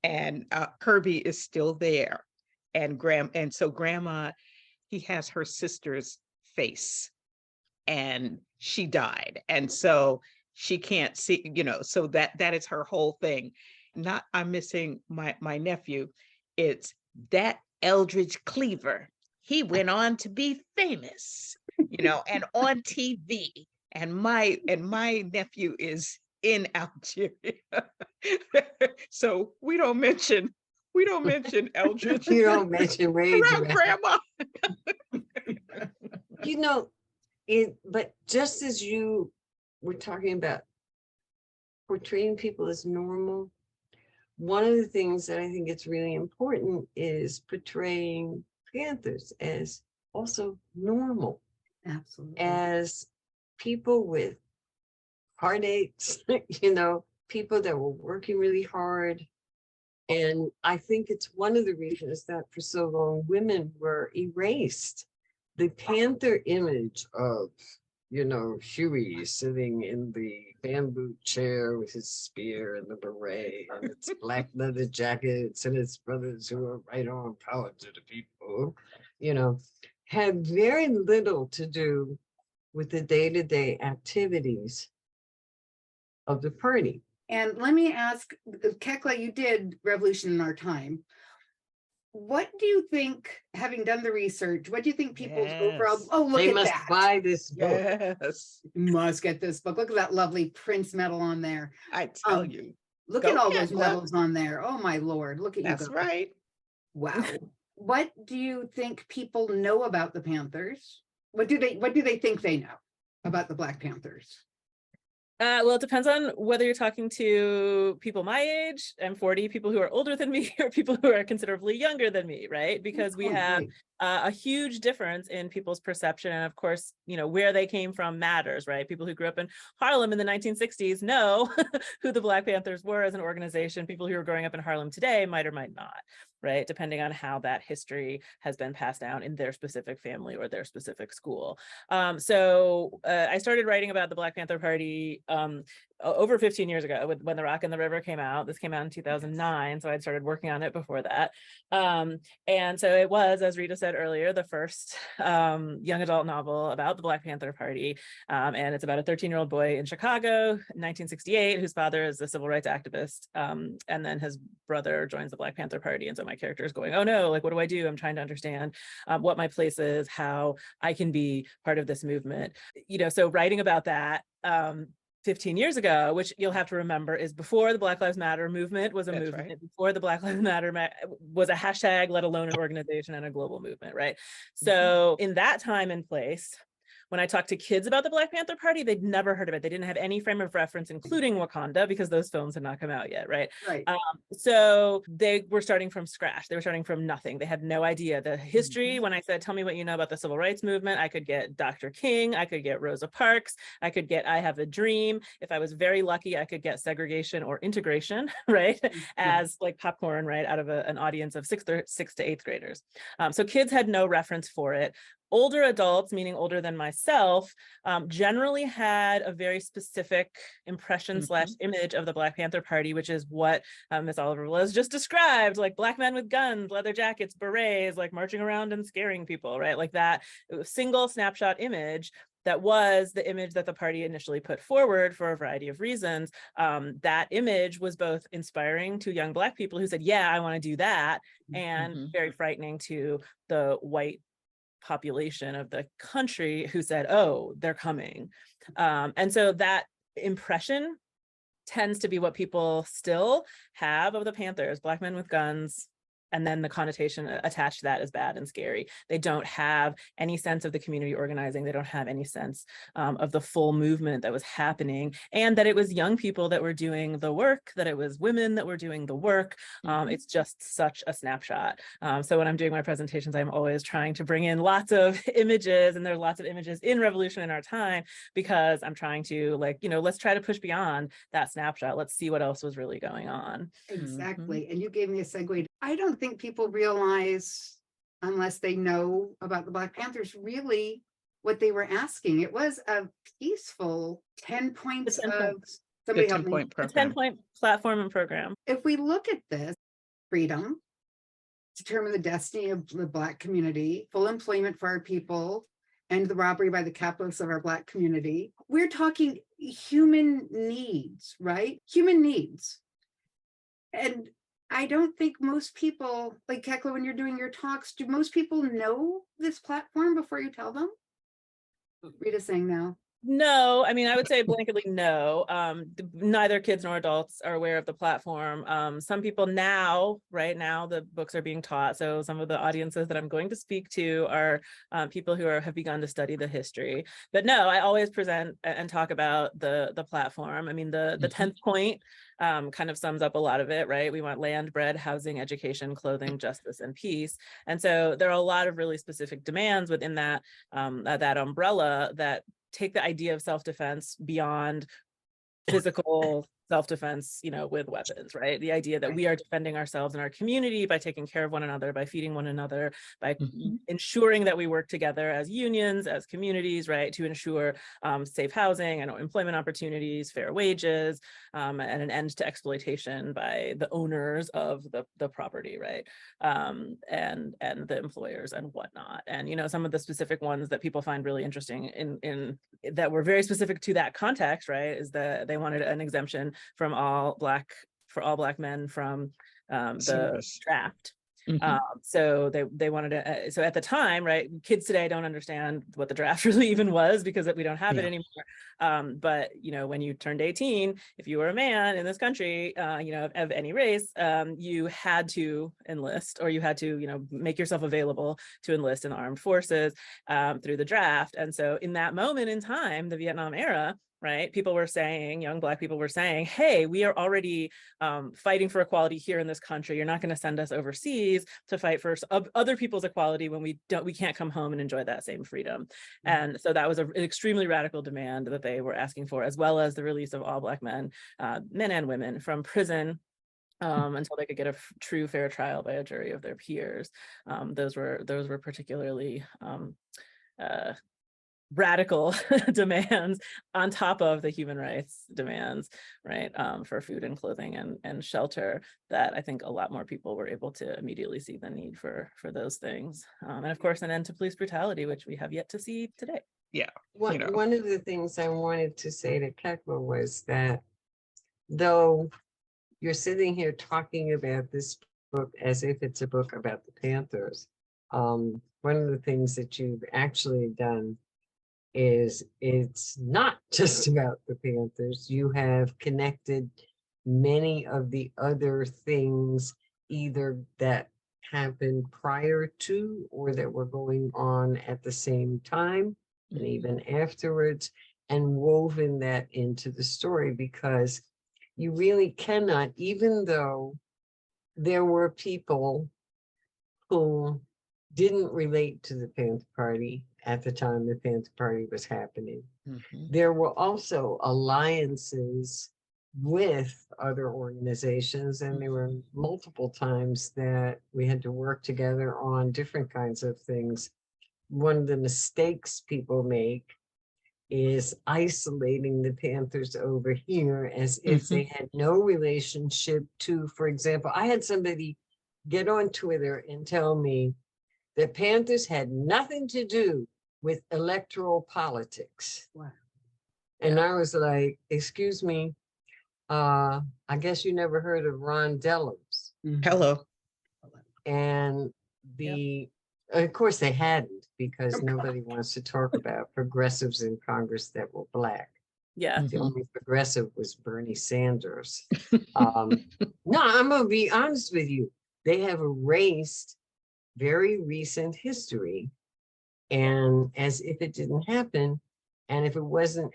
And Herbie is still there. And so grandma, he has her sister's face and she died. And so she can't see, so that is her whole thing. Not I'm missing my nephew. It's that Eldridge Cleaver. He went on to be famous, and on TV. And my nephew is in Algeria. So we don't mention We don't mention Eldridge You don't mention rage around Grandma. You know, but just as you were talking about portraying people as normal, one of the things that I think it's really important is portraying Panthers as also normal, Absolutely. as people with heartaches, people that were working really hard. And I think it's one of the reasons that for so long women were erased. The Panther image of, Huey sitting in the bamboo chair with his spear and the beret and its black leather jackets and his brothers who were right on power to the people, had very little to do with the day-to-day activities of the party. And let me ask, Kekla, you did Revolution in Our Time. What do you think, having done the research, what do you think people's overall, look They at must that. buy this book. Yes. You must get this book. Look at that lovely Prince medal on there. I tell you. Look Go at all Kekla. those medals on there. Oh my Lord, look at That's you go. right. Wow. What do you think people know about the Panthers? What do they think they know about the Black Panthers? Well, it depends on whether you're talking to people my age, I'm 40, people who are older than me, or people who are considerably younger than me, right? Because we have a huge difference in people's perception. And of course, where they came from matters, right? People who grew up in Harlem in the 1960s know who the Black Panthers were as an organization. People who are growing up in Harlem today might or might not, right? Depending on how that history has been passed down in their specific family or their specific school. So I started writing about the Black Panther Party over 15 years ago when The Rock and the River came out. This came out in 2009, so I'd started working on it before that. And so it was, as Rita said earlier, the first young adult novel about the Black Panther Party. And it's about a 13-year-old boy in Chicago, 1968, whose father is a civil rights activist. And then his brother joins the Black Panther Party. And so my character is going, oh no, like, what do I do? I'm trying to understand what my place is, how I can be part of this movement. So writing about that 15 years ago, which you'll have to remember is before the Black Lives Matter movement was a That's movement, right. before the Black Lives Matter was a hashtag, let alone an organization and a global movement, right? So in that time and place, when I talked to kids about the Black Panther Party, they'd never heard of it. They didn't have any frame of reference, including Wakanda, because those films had not come out yet, right? Right. So they were starting from scratch. They were starting from nothing. They had no idea the history. When I said, tell me what you know about the civil rights movement, I could get Dr. King, I could get Rosa Parks, I could get I Have a Dream. If I was very lucky, I could get segregation or integration, right? As like popcorn, right? Out of an audience of sixth to eighth graders. So kids had no reference for it. Older adults, meaning older than myself, generally had a very specific impression / image of the Black Panther Party, which is what Miss Oliver-Velez just described, like black men with guns, leather jackets, berets, like marching around and scaring people, right? Like that single snapshot image that was the image that the party initially put forward for a variety of reasons. That image was both inspiring to young Black people who said, yeah, I want to do that, and very frightening to the white population of the country who said, oh, they're coming. And so that impression tends to be what people still have of the Panthers, black men with guns, and then the connotation attached to that is bad and scary. They don't have any sense of the community organizing. They don't have any sense of the full movement that was happening, and that it was young people that were doing the work, that it was women that were doing the work. It's just such a snapshot. So when I'm doing my presentations, I'm always trying to bring in lots of images, and there's lots of images in Revolution in Our Time, because I'm trying to, like, let's try to push beyond that snapshot. Let's see what else was really going on. Exactly. And you gave me a segue. I don't think people realize, unless they know about the Black Panthers, really what they were asking. It was a peaceful 10 points of, somebody help me. A 10-point platform and program. If we look at this, freedom, determine the destiny of the Black community, full employment for our people, and the robbery by the capitalists of our Black community, we're talking human needs, right? Human needs. And I don't think most people, like Kekla, when you're doing your talks, do most people know this platform before you tell them? Rita's saying no. No, I mean, I would say blanketly no. Neither kids nor adults are aware of the platform. Some people now, right now, the books are being taught. So some of the audiences that I'm going to speak to are people who have begun to study the history. But no, I always present and talk about the platform. I mean, the 10th point kind of sums up a lot of it, right? We want land, bread, housing, education, clothing, justice, and peace. And so there are a lot of really specific demands within that that umbrella that take the idea of self-defense beyond physical self-defense, with weapons, right? The idea that we are defending ourselves and our community by taking care of one another, by feeding one another, by ensuring that we work together as unions, as communities, right? To ensure safe housing and employment opportunities, fair wages, and an end to exploitation by the owners of the property, right? And the employers and whatnot. And, some of the specific ones that people find really interesting in that were very specific to that context, right? Is that they wanted an exemption from all black men from the draft. So they wanted to, so at the time, right, kids today don't understand what the draft really even was because we don't have it anymore. But, when you turned 18, if you were a man in this country, of any race, you had to enlist, or you had to, make yourself available to enlist in the armed forces through the draft. And so in that moment in time, the Vietnam era, right, people were saying, young Black people were saying, hey, we are already fighting for equality here in this country. You're not going to send us overseas to fight for other people's equality when we can't come home and enjoy that same freedom. And so that was an extremely radical demand that they were asking for, as well as the release of all Black men, men and women, from prison until they could get a true fair trial by a jury of their peers. Those were particularly radical demands on top of the human rights demands, right, for food and clothing and shelter, that I think a lot more people were able to immediately see the need for those things. And of course, an end to police brutality, which we have yet to see today. Yeah. One of the things I wanted to say to Kekla was that though you're sitting here talking about this book as if it's a book about the Panthers, one of the things that you've actually done is it's not just about the Panthers. You have connected many of the other things either that happened prior to or that were going on at the same time and even afterwards, and woven that into the story, because you really cannot, even though there were people who didn't relate to the Panther Party at the time the Panther Party was happening. There were also alliances with other organizations, and there were multiple times that we had to work together on different kinds of things. One of the mistakes people make is isolating the Panthers over here as if they had no relationship to, for example, I had somebody get on Twitter and tell me that Panthers had nothing to do with electoral politics. Wow. And I was like, excuse me, I guess you never heard of Ron Dellums. Hello. And of course they hadn't, because nobody wants to talk about progressives in Congress that were Black. Yeah. The only progressive was Bernie Sanders. No, I'm gonna be honest with you. They have erased very recent history, and as if it didn't happen, and if it wasn't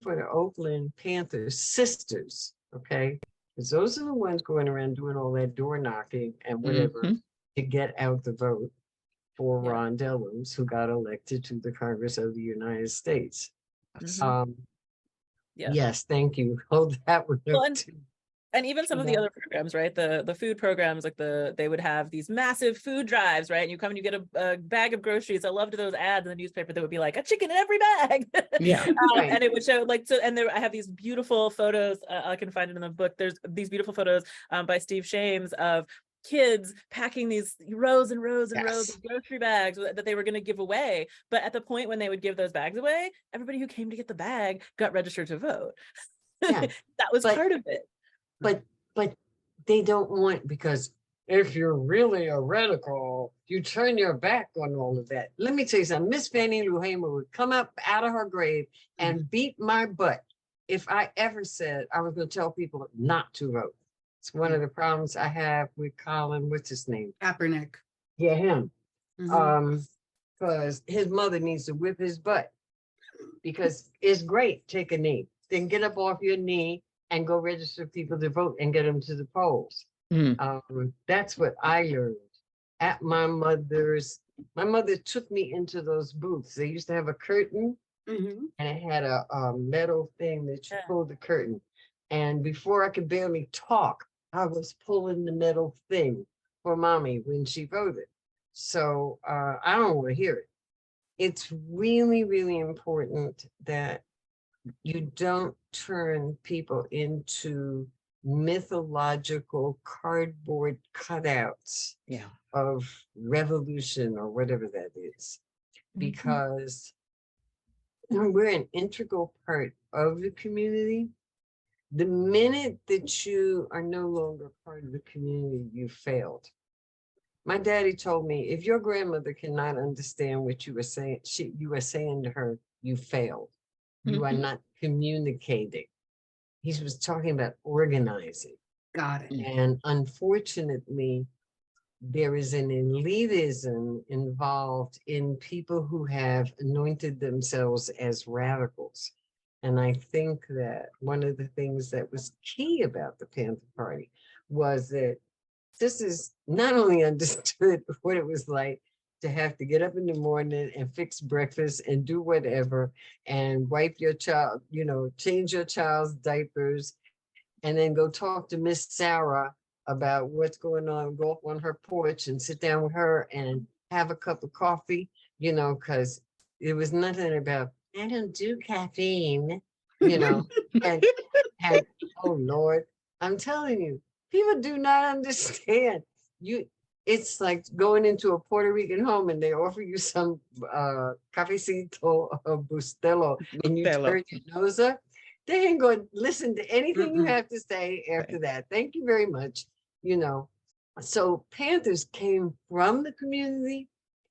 for the Oakland Panthers sisters, okay, because those are the ones going around doing all that door knocking and whatever to get out the vote for Ron Dellums, who got elected to the Congress of the United States. Yes, thank you. Hold that one up too. And even some of the other programs, right? The food programs, like they would have these massive food drives, right? And you come and you get a bag of groceries. I loved those ads in the newspaper that would be like a chicken in every bag. Yeah. And it would show I have these beautiful photos. I can find it in the book. There's these beautiful photos by Steve Shames of kids packing these rows and rows and rows of grocery bags that they were going to give away. But at the point when they would give those bags away, everybody who came to get the bag got registered to vote. Yeah. That was part of it. But they don't want, because if you're really a radical, you turn your back on all of that. Let me tell you something. Miss Fannie Lou Hamer would come up out of her grave and beat my butt if I ever said I was going to tell people not to vote. It's one of the problems I have with Colin, what's his name? Kaepernick. Yeah, him. Mhm. Because his mother needs to whip his butt because it's great, take a knee. Then get up off your knee and go register people to vote and get them to the polls. That's what I learned at my mother's. My mother took me into those booths. They used to have a curtain Mhm. and it had a metal thing that you pulled the curtain. And before I could barely talk, I was pulling the metal thing for mommy when she voted. So I don't want to hear it. It's really, really important that you don't turn people into mythological cardboard cutouts of revolution or whatever that is, because we're an integral part of the community. The minute that you are no longer part of the community, you failed. My daddy told me, if your grandmother cannot understand what you were saying, you were saying to her, you failed. You are not communicating. He was talking about organizing. Got it. And unfortunately, there is an elitism involved in people who have anointed themselves as radicals. And I think that one of the things that was key about the Panther Party was that this is not only understood what it was like to have to get up in the morning and fix breakfast and do whatever and wipe your child, change your child's diapers and then go talk to Miss Sarah about what's going on, go up on her porch and sit down with her and have a cup of coffee, because it was nothing about, I don't do caffeine, and oh Lord, I'm telling you, people do not understand. It's like going into a Puerto Rican home and they offer you some cafecito or bustelo and you turn your nose up. They ain't going to listen to anything you have to say after that. Thank you very much. So Panthers came from the community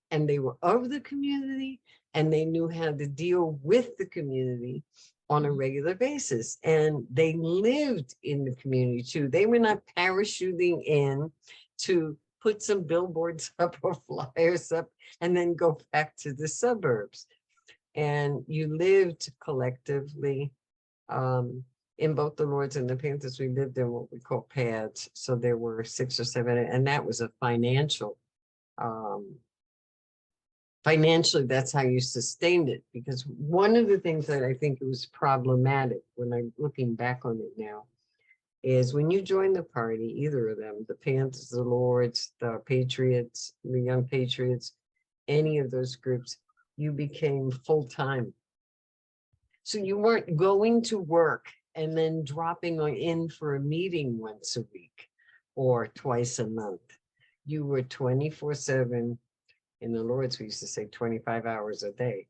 and they were of the community and they knew how to deal with the community on a regular basis. And they lived in the community too. They were not parachuting in to put some billboards up or flyers up and then go back to the suburbs. And you lived collectively. In both the Lords and the Panthers, we lived in what we call pads. So there were 6 or 7, and that was a financially, that's how you sustained it. Because one of the things that I think was problematic when I'm looking back on it now is when you join the party, either of them, the Panthers, the Lords, the Patriots, the Young Patriots, any of those groups, you became full-time. So you weren't going to work and then dropping in for a meeting once a week or twice a month. You were 24/7. In the Lord's, we used to say 25 hours a day.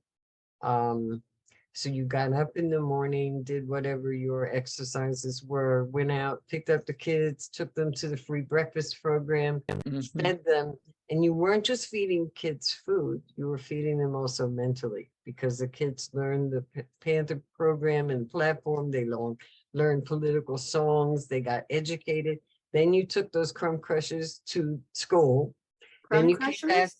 So you got up in the morning, did whatever your exercises were, went out, picked up the kids, took them to the free breakfast program, fed them. And you weren't just feeding kids food, you were feeding them also mentally, because the kids learned the Panther program and platform, they learned political songs, they got educated. Then you took those crumb crushers to school. Crumb crushers?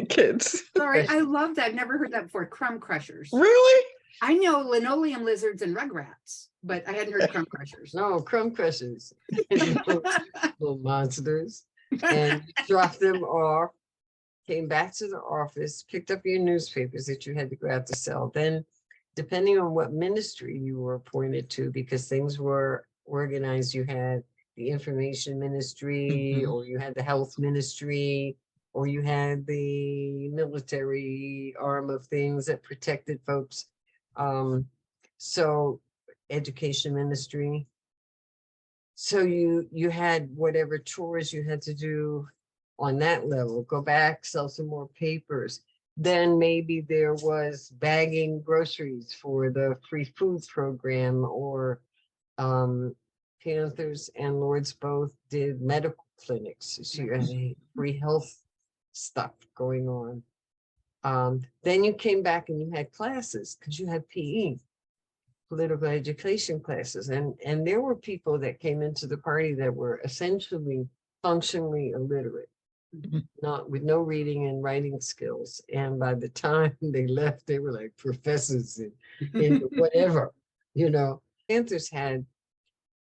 Kids. Sorry, I love that. I've never heard that before. Crumb crushers. Really? I know linoleum lizards and rugrats, but I hadn't heard crumb crushers. No, crumb crushers. Little monsters. And you dropped them off, came back to the office, picked up your newspapers that you had to go out to sell. Then, depending on what ministry you were appointed to, because things were organized, you had the information ministry, or you had the health ministry, or you had the military arm of things that protected folks. So education ministry. So you had whatever chores you had to do on that level, go back, sell some more papers. Then maybe there was bagging groceries for the free food program, or Panthers and Lords both did medical clinics. So you had free health stuff going on. Then you came back and you had classes because you had PE, political education classes. And there were people that came into the party that were essentially functionally illiterate, not with no reading and writing skills. And by the time they left, they were like professors in whatever, you know. Panthers had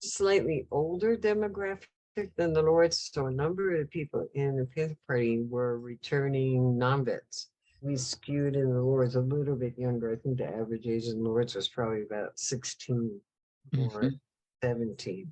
slightly older demographic than the Lords. So a number of the people in the Panther Party were returning non-vets. We skewed in the Lords a little bit younger. I think the average age in the Lords was probably about 16 or 17.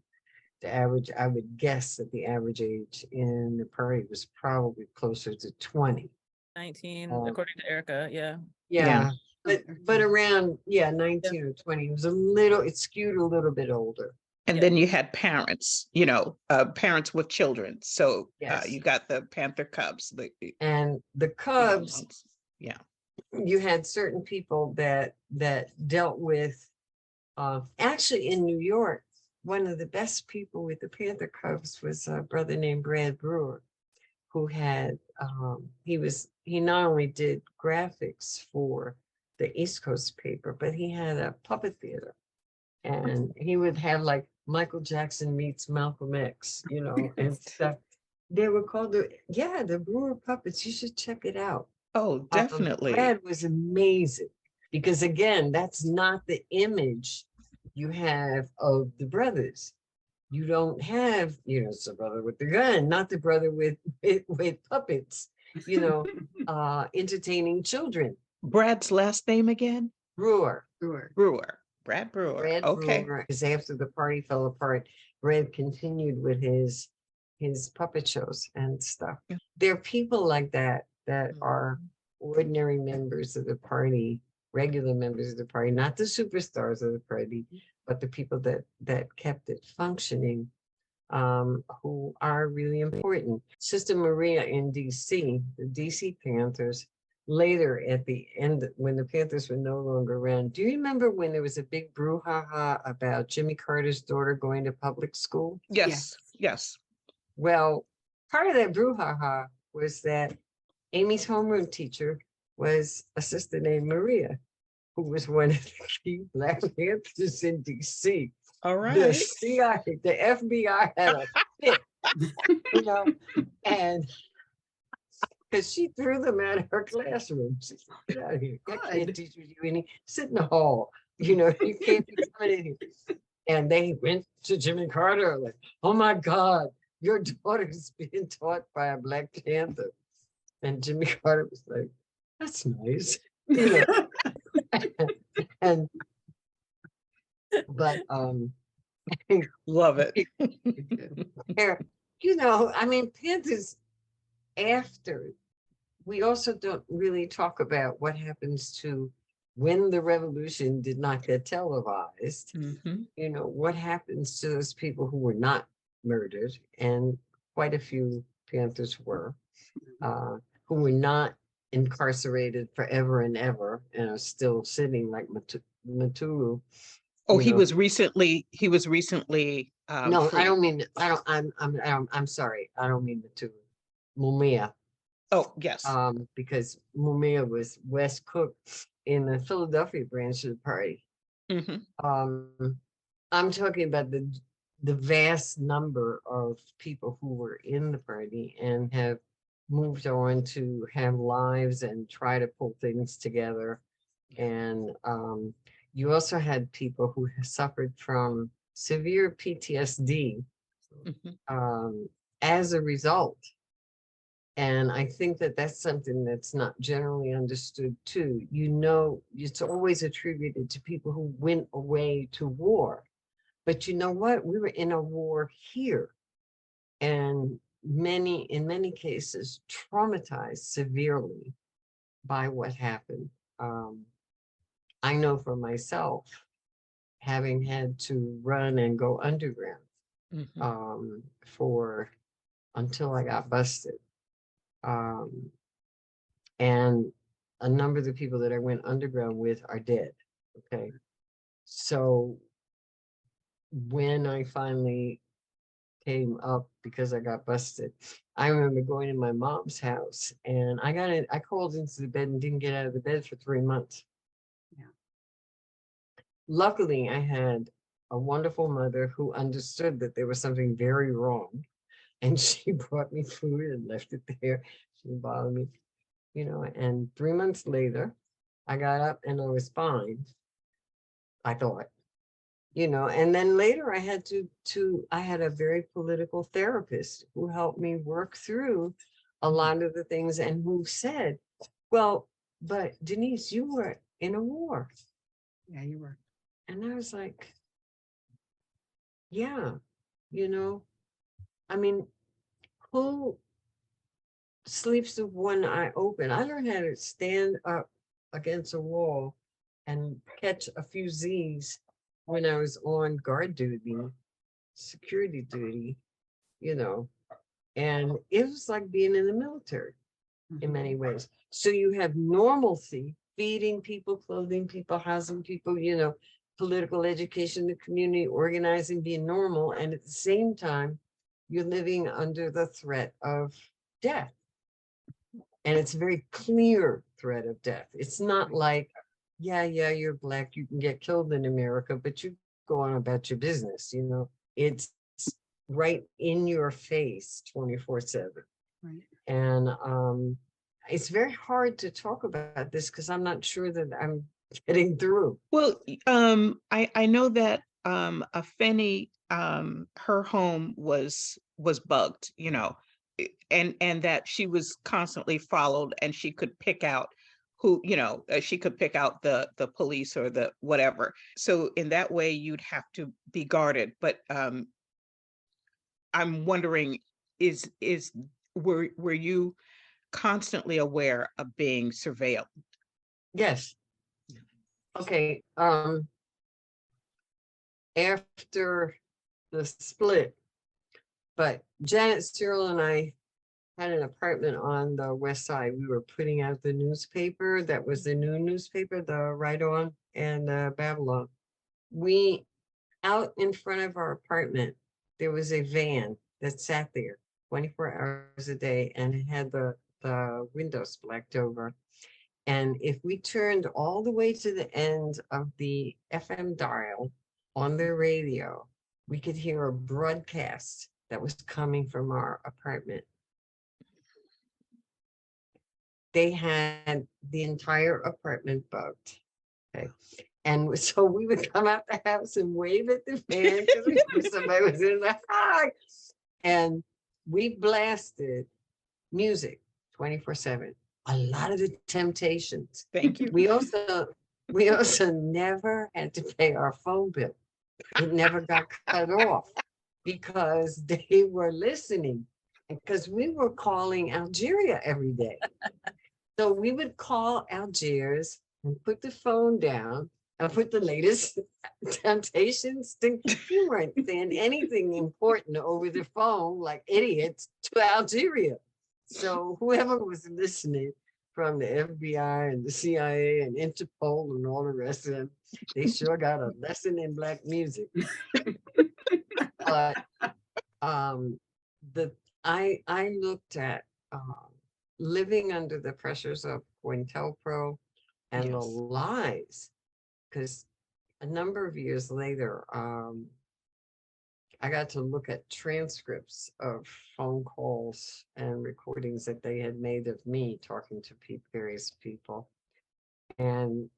The average, I would guess that the average age in the party was probably closer to 20. 19, according to Erica, yeah. Yeah. But around, 19 or 20. It was a little, it skewed a little bit older. And then you had parents, you know, parents with children. So you got the Panther Cubs. And the Cubs, yeah, you had certain people that dealt with, actually in New York, one of the best people with the Panther Cubs was a brother named Brewer, who had, he not only did graphics for the East Coast paper, but he had a puppet theater. And he would have like Michael Jackson meets Malcolm X, you know, and stuff. They were called the Brewer puppets. You should check it out. Oh, definitely. Brad was amazing because again, that's not the image you have of the brothers. You don't have, you know, it's the brother with the gun, not the brother with puppets, you know, entertaining children. Brad's last name again? Brewer. Brad Brewer. Brad okay. Brewer, because after the party fell apart, Brad continued with his puppet shows and stuff. Yeah. There are people like that are ordinary members of the party, regular members of the party, not the superstars of the party, but the people that kept it functioning, who are really important. Sister Maria in DC, the DC Panthers, later at the end, when the Panthers were no longer around, do you remember when there was a big brouhaha about Jimmy Carter's daughter going to public school? Yes. Well, part of that brouhaha was that Amy's homeroom teacher was a sister named Maria, who was one of the key Black Panthers in DC. All right. The CIA, the FBI had a fit, you know, and because she threw them out of her classroom. She said, get out of here. I can't teach you any. Sit in the hall. You know, you can't be coming in here. And they went to Jimmy Carter like, oh my God, your daughter's being taught by a Black Panther. And Jimmy Carter was like, that's nice. You know? But love it. You know, I mean, Panthers after, we also don't really talk about what happens to when the revolution did not get televised. You know, what happens to those people who were not murdered, and quite a few Panthers were, who were not incarcerated forever and ever and are still sitting like Matulu. Oh, he was recently no, free. I don't mean, I'm sorry, I don't mean Matulu. Mumia. Oh, yes. Because Mumia was West Cook in the Philadelphia branch of the party. I'm talking about the vast number of people who were in the party and have moved on to have lives and try to pull things together. And you also had people who suffered from severe PTSD as a result. And I think that that's something that's not generally understood too. You know, it's always attributed to people who went away to war. But you know what? We were in a war here. And in many cases, traumatized severely by what happened. I know for myself, having had to run and go underground until I got busted. And a number of the people that I went underground with are dead. Okay. So when I finally came up because I got busted, I remember going to my mom's house and I crawled into the bed and didn't get out of the bed for 3 months. Yeah. Luckily, I had a wonderful mother who understood that there was something very wrong. And she brought me food and left it there. She didn't bother me, and 3 months later, I got up and I was fine, I thought. And then later I had I had a very political therapist who helped me work through a lot of the things and who said, well, but Denise, you were in a war. Yeah, you were. And I was like, yeah, I mean, who sleeps with one eye open? I learned how to stand up against a wall and catch a few Z's when I was on guard duty, security duty, and it was like being in the military in many ways. So you have normalcy, feeding people, clothing people, housing people, political education, the community, organizing, being normal. And at the same time, you're living under the threat of death. And it's a very clear threat of death. It's not like, yeah, you're Black, you can get killed in America, but you go on about your business, It's right in your face 24/7. Right. And it's very hard to talk about this because I'm not sure that I'm getting through. Well, I know that Afeni, her home was bugged, and that she was constantly followed, and she could pick out who, she could pick out the police or the whatever. So in that way, you'd have to be guarded. But I'm wondering, were you constantly aware of being surveilled? Yes. Okay. After the split, but Janet, Cyril, and I had an apartment on the west side. We were putting out the newspaper that was the new newspaper, the Right On and Babylon. We, out in front of our apartment, there was a van that sat there 24 hours a day, and it had the windows blacked over. And if we turned all the way to the end of the FM dial on the radio, we could hear a broadcast that was coming from our apartment. They had the entire apartment bugged. Okay. And so we would come out the house and wave at the fan because we knew somebody was in the house. And we blasted music 24/7. A lot of the Temptations. Thank you. We also never had to pay our phone bill. It never got cut off because they were listening, because we were calling Algeria every day. So we would call Algiers and put the phone down and put the latest Temptations. You weren't saying anything important over the phone like idiots to Algeria. So whoever was listening from the FBI and the CIA and Interpol and all the rest of them, they sure got a lesson in Black music. But I looked at living under the pressures of COINTELPRO and the lies, because a number of years later, I got to look at transcripts of phone calls and recordings that they had made of me talking to various people. And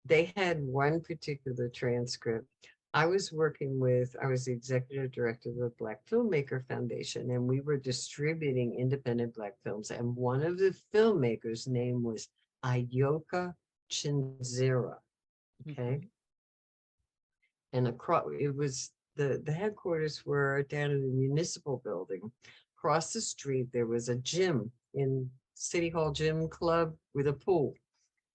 they had one particular transcript. I was the executive director of the Black Filmmaker Foundation, and we were distributing independent Black films. And one of the filmmakers' name was Ayoka Chinzira. Okay. And it was the headquarters were down in the municipal building. Across the street, there was a gym in City Hall Gym Club with a pool.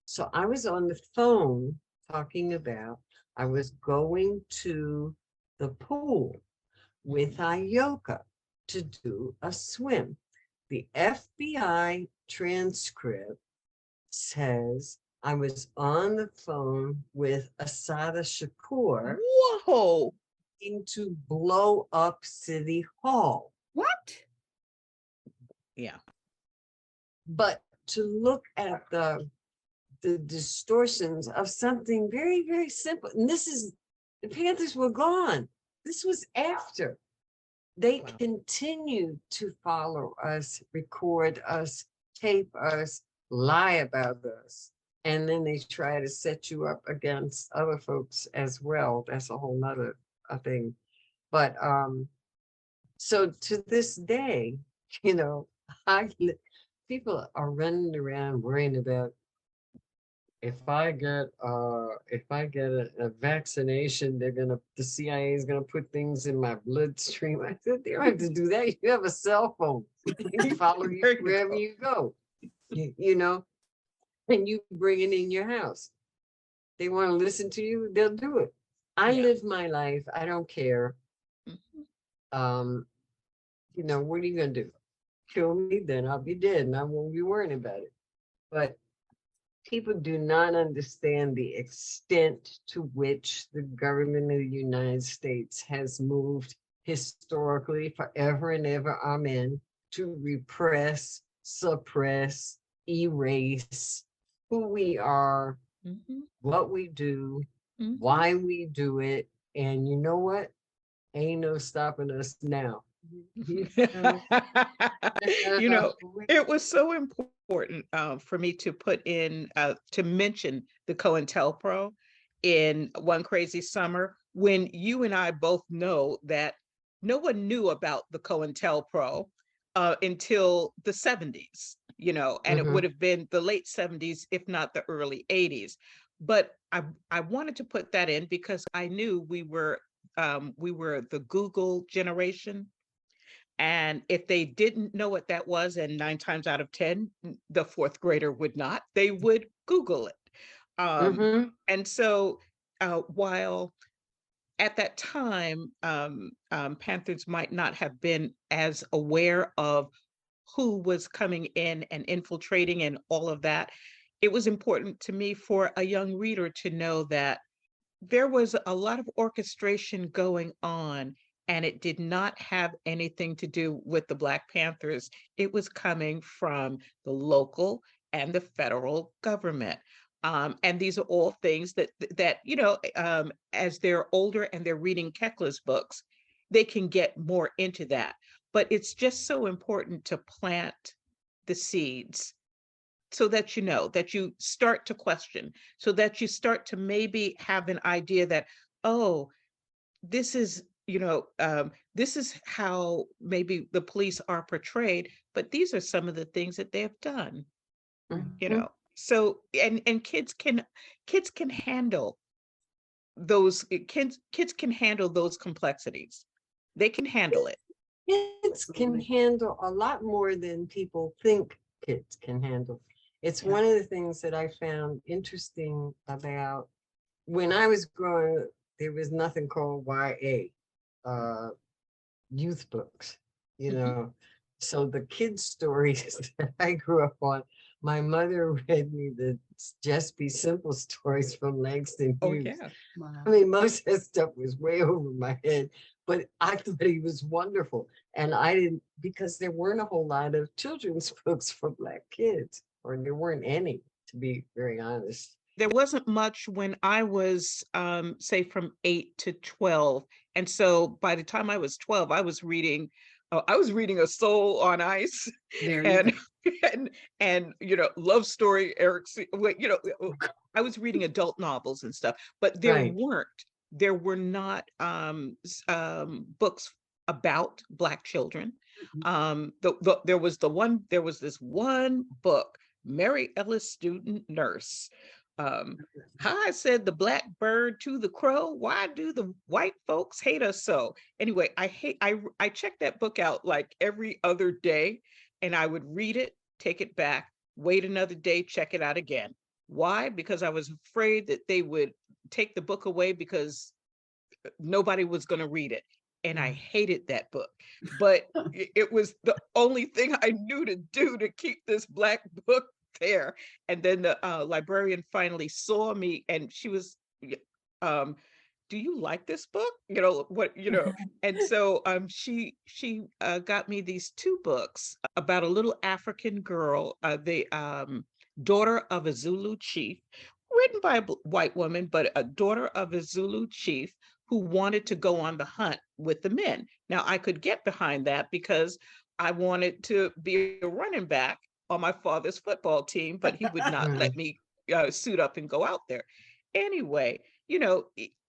So I was on the phone talking about I was going to the pool with Ayoka to do a swim. The FBI transcript says I was on the phone with Asada Shakur. Whoa. threatening to blow up City Hall. What? Yeah. But to look at the distortions of something very, very simple. And this is, the Panthers were gone. This was after. They Wow. continued to follow us, record us, tape us, lie about us. And then they try to set you up against other folks as well. That's a whole nother thing. But so to this day, you know, people are running around worrying about if I get a vaccination, the CIA is gonna put things in my bloodstream. I said they don't have to do that. You have a cell phone. They can follow you There you wherever go. you go. You know, and you bring it in your house. They want to listen to you, they'll do it. I Yeah. live my life. I don't care. Mhm. You know, what are you gonna do? Kill me, then I'll be dead and I won't be worrying about it. But people do not understand the extent to which the government of the United States has moved historically forever and ever, amen, to repress, suppress, erase who we are, Mhm. what we do, Mhm. why we do it. And you know what? Ain't no stopping us now. You know, You know, it was so important for me to put in to mention the COINTELPRO in One Crazy Summer when you and I both know that no one knew about the COINTELPRO until the 70s, you know, and it would have been the late 70s, if not the early 80s. But I wanted to put that in because I knew we were the Google generation. And if they didn't know what that was, and 9 times out of 10, the fourth grader would not, they would Google it. And so while at that time, Panthers might not have been as aware of who was coming in and infiltrating and all of that, it was important to me for a young reader to know that there was a lot of orchestration going on, and it did not have anything to do with the Black Panthers. It was coming from the local and the federal government. And these are all things that you know, as they're older and they're reading Kekla's books, they can get more into that. But it's just so important to plant the seeds so that you know, that you start to question, so that you start to maybe have an idea that, oh, this is, you know, this is how maybe the police are portrayed, but these are some of the things that they have done, you know. So and kids can handle those kids can handle those complexities. They can handle it. Kids can handle a lot more than people think kids can handle. It's one of the things that I found interesting about when I was growing up, there was nothing called YA, youth books, you know. So the kids' stories that I grew up on, my mother read me the Just Be Simple stories from Langston Oh Hughes. yeah. I mean, most of that stuff was way over my head, but I thought he was wonderful. And I didn't, because there weren't a whole lot of children's books for Black kids, or there weren't any, to be very honest. There wasn't much when I was, say, from 8 to 12. And so by the time I was 12, I was reading A Soul on Ice There you and, go. and, you know, Love Story, you know, I was reading adult novels and stuff, but Right. there were not books about Black children. There was this one book, Mary Ellis Student Nurse. How I said the black bird to the crow, why do the white folks hate us so? Anyway, I checked that book out like every other day, and I would read it, take it back, wait another day, check it out again. Why? Because I was afraid that they would take the book away because nobody was going to read it. And I hated that book, but it was the only thing I knew to do to keep this Black book there. And then the librarian finally saw me, and she was, um, do you like this book? And so she got me these two books about a little African girl, the daughter of a Zulu chief, written by a white woman, but a daughter of a Zulu chief who wanted to go on the hunt with the men. Now I could get behind that because I wanted to be a running back on my father's football team, but he would not let me suit up and go out there. Anyway,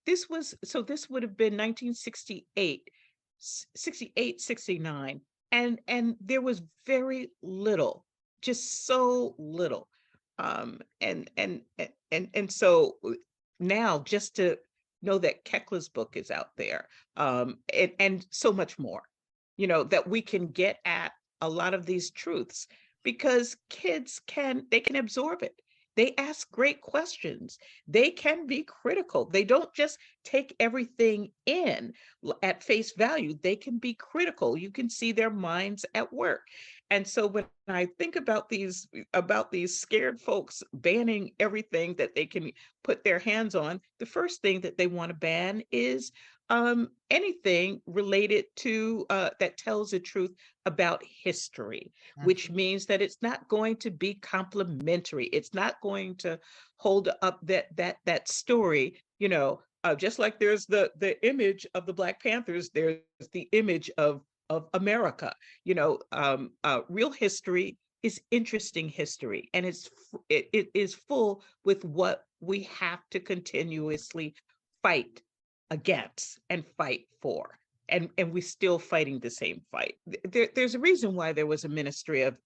this would have been 1968, 68, 69. And there was very little, just so little. And so now just to know that Kekla's book is out there, and so much more, that we can get at a lot of these truths, because kids can absorb it. They ask great questions. They can be critical. They don't just take everything in at face value. They can be critical. You can see their minds at work. And so when I think about these scared folks banning everything that they can put their hands on, the first thing that they want to ban is anything related to that tells the truth about history, which means that it's not going to be complimentary. It's not going to hold up that story, just like there's the image of the Black Panthers, there's the image of America. Real history is interesting history, and it is full with what we have to continuously fight against and fight for. And we're still fighting the same fight. There's a reason why there was a Ministry of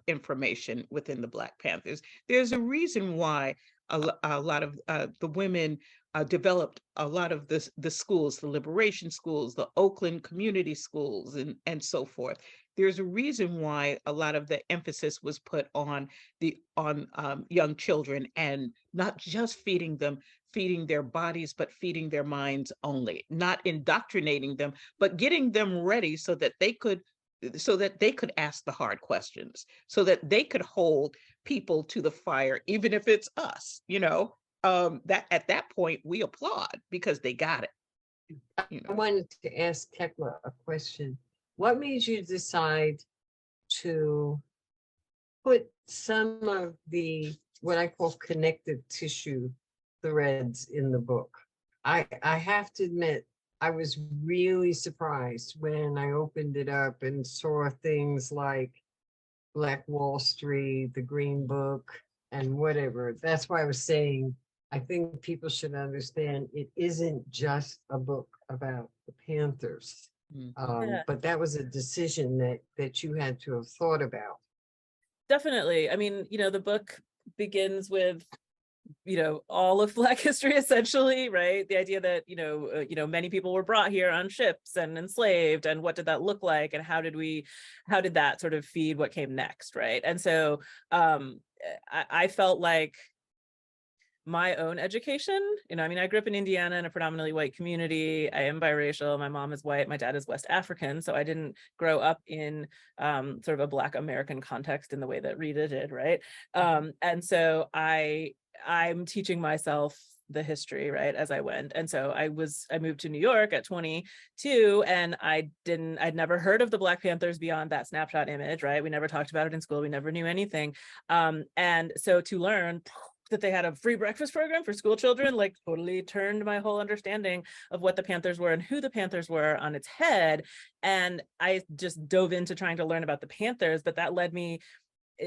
Information within the Black Panthers. There's a reason why a lot of the women developed a lot of the schools, the liberation schools, the Oakland community schools, and so forth. There's a reason why a lot of the emphasis was put on young children, and not just feeding their bodies, but feeding their minds only, not indoctrinating them, but getting them ready so that they could ask the hard questions, so that they could hold people to the fire, even if it's us, that at that point we applaud because they got it. I wanted to ask Kekla a question. What made you decide to put some of the, what I call connective tissue threads in the book? I have to admit, I was really surprised when I opened it up and saw things like Black Wall Street, the Green Book, and whatever. That's why I was saying, I think people should understand it isn't just a book about the Panthers. But that was a decision that you had to have thought about. Definitely. I mean, the book begins with all of Black history, essentially, right? The idea that many people were brought here on ships and enslaved, and what did that look like, and how did that sort of feed what came next, right? And so I felt like my own education, I grew up in Indiana in a predominantly white community. I am biracial. My mom is white. My dad is West African. So I didn't grow up in sort of a Black American context in the way that Rita did, right? And so I'm teaching myself the history, right, as I went. And so I moved to New York at 22, and I'd never heard of the Black Panthers beyond that snapshot image, right? We never talked about it in school. We never knew anything. And so to learn that they had a free breakfast program for school children, like, totally turned my whole understanding of what the Panthers were and who the Panthers were on its head. And I just dove into trying to learn about the Panthers, but that led me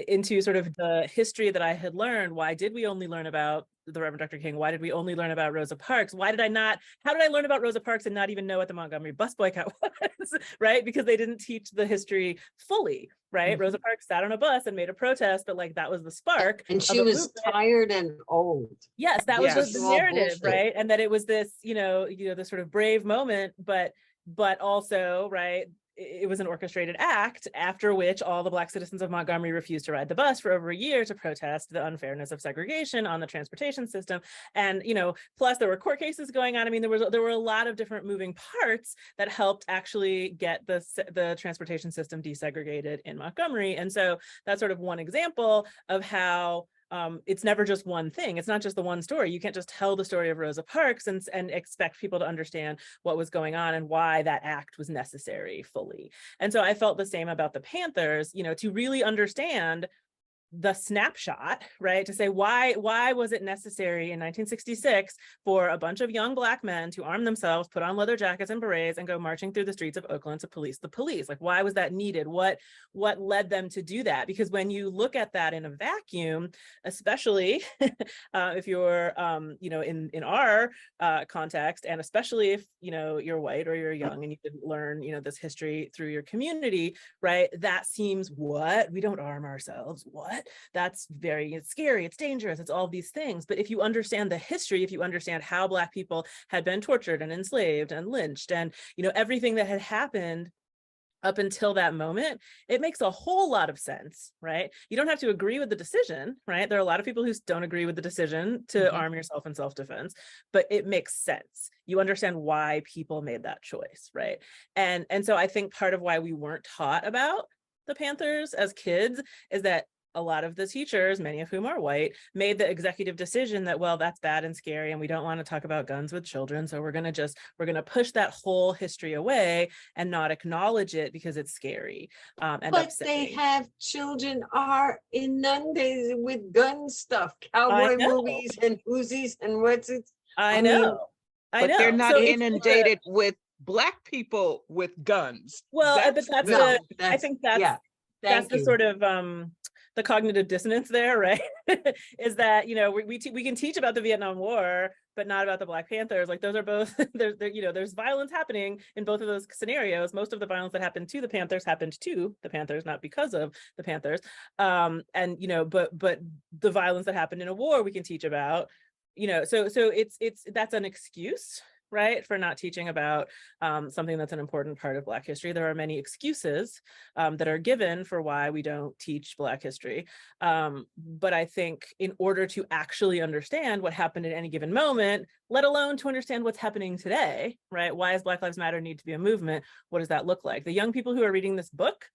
into sort of the history that I had learned. Why did we only learn about the Reverend Dr. King? Why did we only learn about Rosa Parks? How did I learn about Rosa Parks and not even know what the Montgomery bus boycott was, right? Because they didn't teach the history fully, right? Rosa Parks sat on a bus and made a protest, but like that was the spark. And she was tired and old. Yes, that was the narrative, right? And that it was this, this sort of brave moment, but also, right, it was an orchestrated act, after which all the Black citizens of Montgomery refused to ride the bus for over a year to protest the unfairness of segregation on the transportation system. And, plus there were court cases going on. I mean, there were a lot of different moving parts that helped actually get the transportation system desegregated in Montgomery. And so that's sort of one example of how it's never just one thing. It's not just the one story. You can't just tell the story of Rosa Parks and expect people to understand what was going on and why that act was necessary fully. And so I felt the same about the Panthers, you know, to really understand the snapshot, right? To say why was it necessary in 1966 for a bunch of young Black men to arm themselves, put on leather jackets and berets, and go marching through the streets of Oakland to police the police? Like, why was that needed? What led them to do that? Because when you look at that in a vacuum, especially if you're, you know, in our context, and especially if, you know, you're white or you're young and you didn't learn, you know, this history through your community, right? That seems, what? We don't arm ourselves. What? That's it's scary, it's dangerous, it's all these things. But if you understand the history, if you understand how Black people had been tortured and enslaved and lynched, and, you know, everything that had happened up until that moment, it makes a whole lot of sense, right? You don't have to agree with the decision, right? There are a lot of people who don't agree with the decision to arm yourself in self-defense, but it makes sense. You understand why people made that choice, right? And so I think part of why we weren't taught about the Panthers as kids is that a lot of the teachers, many of whom are white, made the executive decision that, well, that's bad and scary, and we don't want to talk about guns with children, so we're going to push that whole history away and not acknowledge it because it's scary and But upsetting. they have children are inundated with gun stuff, cowboy movies and Uzis and what's it? I know. But they're not inundated with Black people with guns. Well, but I think that's the sort of the cognitive dissonance there, right? Is that, you know, we can teach about the Vietnam War, but not about the Black Panthers. Like, those are both, you know, there's violence happening in both of those scenarios. Most of the violence that happened to the Panthers happened to the Panthers, not because of the Panthers. And, you know, but the violence that happened in a war we can teach about, you know, so that's an excuse, right, for not teaching about something that's an important part of Black history. There are many excuses that are given for why we don't teach Black history. But I think in order to actually understand what happened at any given moment, let alone to understand what's happening today, right? Why does Black Lives Matter need to be a movement? What does that look like? The young people who are reading this book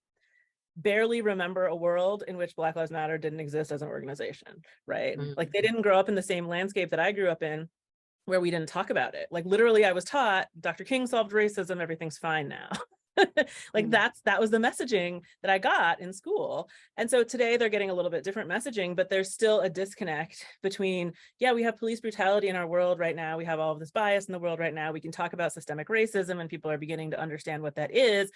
barely remember a world in which Black Lives Matter didn't exist as an organization, right? Like, they didn't grow up in the same landscape that I grew up in, where we didn't talk about it. Like, literally, I was taught Dr. King solved racism, everything's fine now. Like, that was the messaging that I got in school. And so today they're getting a little bit different messaging, but there's still a disconnect between, yeah, we have police brutality in our world right now. We have all of this bias in the world right now. We can talk about systemic racism and people are beginning to understand what that is,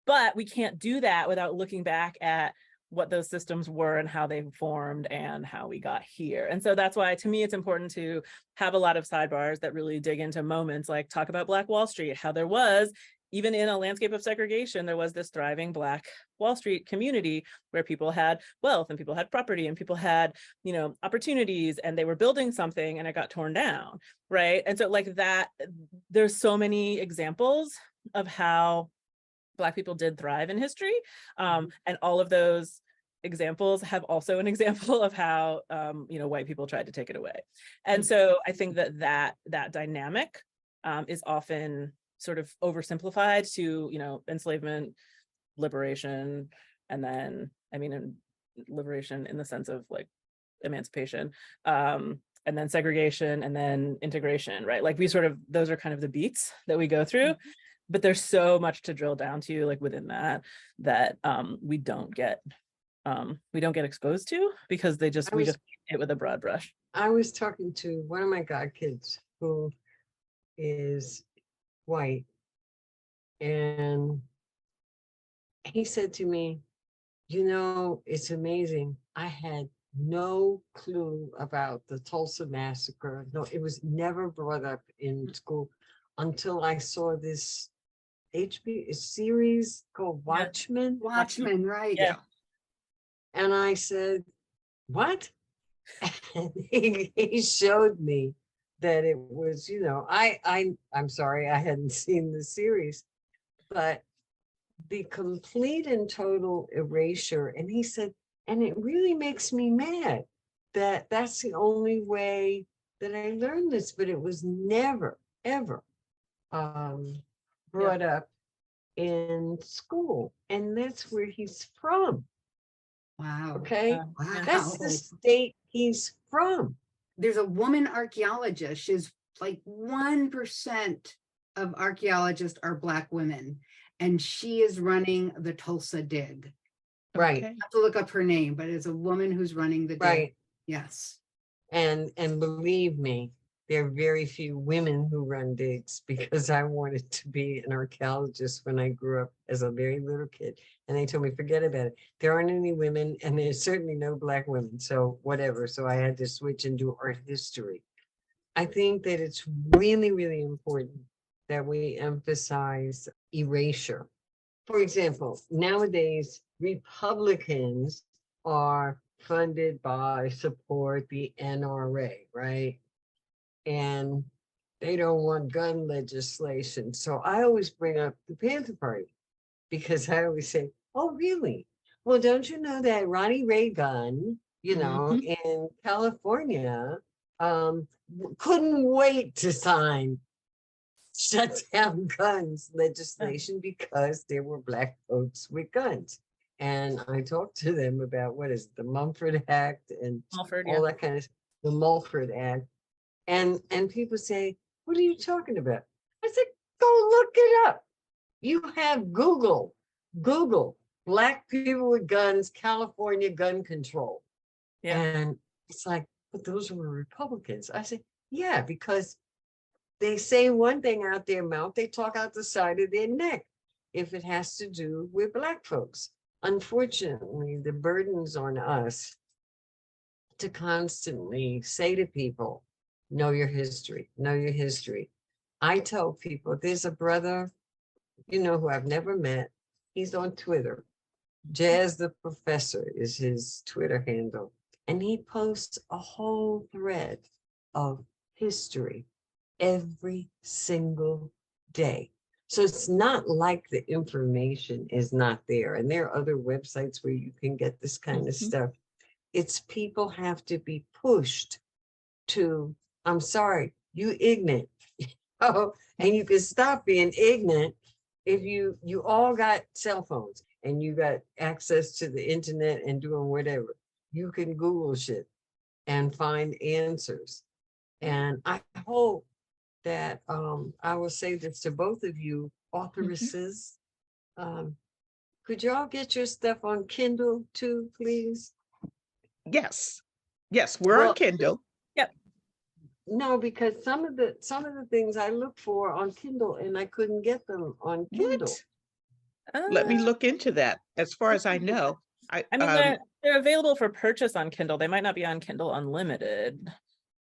but we can't do that without looking back at what those systems were and how they formed and how we got here. And so that's why, to me, it's important to have a lot of sidebars that really dig into moments, like talk about Black Wall Street, how there was, even in a landscape of segregation, there was this thriving Black Wall Street community where people had wealth and people had property and people had, you know, opportunities, and they were building something and it got torn down, right? And so, like, that, there's so many examples of how Black people did thrive in history. And all of those examples have also an example of how, you know, white people tried to take it away. And so I think that dynamic is often sort of oversimplified to, you know, enslavement, liberation, and then, I mean, in liberation in the sense of like emancipation, and then segregation, and then integration, right? Like, those are kind of the beats that we go through. But there's so much to drill down to, like, within that we don't get exposed to, because we just hit it with a broad brush. I was talking to one of my godkids who is white, and he said to me, you know, it's amazing. I had no clue about the Tulsa massacre. No, it was never brought up in school until I saw this HBO series called Watchmen. Watchmen, right? Yeah. And I said, what? And he showed me that it was, you know, I'm sorry, I hadn't seen the series, but the complete and total erasure. And he said, and it really makes me mad that that's the only way that I learned this, but it was never, ever brought up in school. And that's where he's from. Wow. Okay. Wow. That's the state he's from. There's a woman archaeologist. She's like 1% of archaeologists are Black women, and she is running the Tulsa dig. Right. Okay. I have to look up her name, but it's a woman who's running the dig. Right. Yes. And believe me, there are very few women who run digs, because I wanted to be an archaeologist when I grew up as a very little kid. And they told me, forget about it. There aren't any women, and there's certainly no Black women. So whatever. So I had to switch and do art history. I think that it's really, really important that we emphasize erasure. For example, nowadays, Republicans are funded by, support the NRA, right? And they don't want gun legislation. So I always bring up the Panther Party, because I always say, oh, really? Well, don't you know that Ronnie Reagan, in California, couldn't wait to sign shut down guns legislation because there were Black folks with guns. And I talked to them about, what is it, the Mumford Act and all that kind of, the Mulford Act. And people say, what are you talking about? I said, go look it up. You have Google, Black people with guns, California gun control. Yeah. And it's like, but those were Republicans. I said, yeah, because they say one thing out their mouth, they talk out the side of their neck if it has to do with Black folks. Unfortunately, the burden's on us to constantly say to people, know your history, know your history. I tell people, there's a brother, who I've never met. He's on Twitter. Jazz the Professor is his Twitter handle. And he posts a whole thread of history every single day. So it's not like the information is not there. And there are other websites where you can get this kind of stuff. It's people have to be pushed to, I'm sorry, you ignorant. Oh, and you can stop being ignorant if you all got cell phones and you got access to the internet and doing whatever. You can Google shit and find answers. And I hope that I will say this to both of you, authoresses. Could y'all get your stuff on Kindle too, please? Yes, we're on Kindle. Yep. No, because some of the things I look for on Kindle and I couldn't get them on Kindle. Let me look into that. As far as I know, I mean, they're available for purchase on Kindle. They might not be on Kindle Unlimited.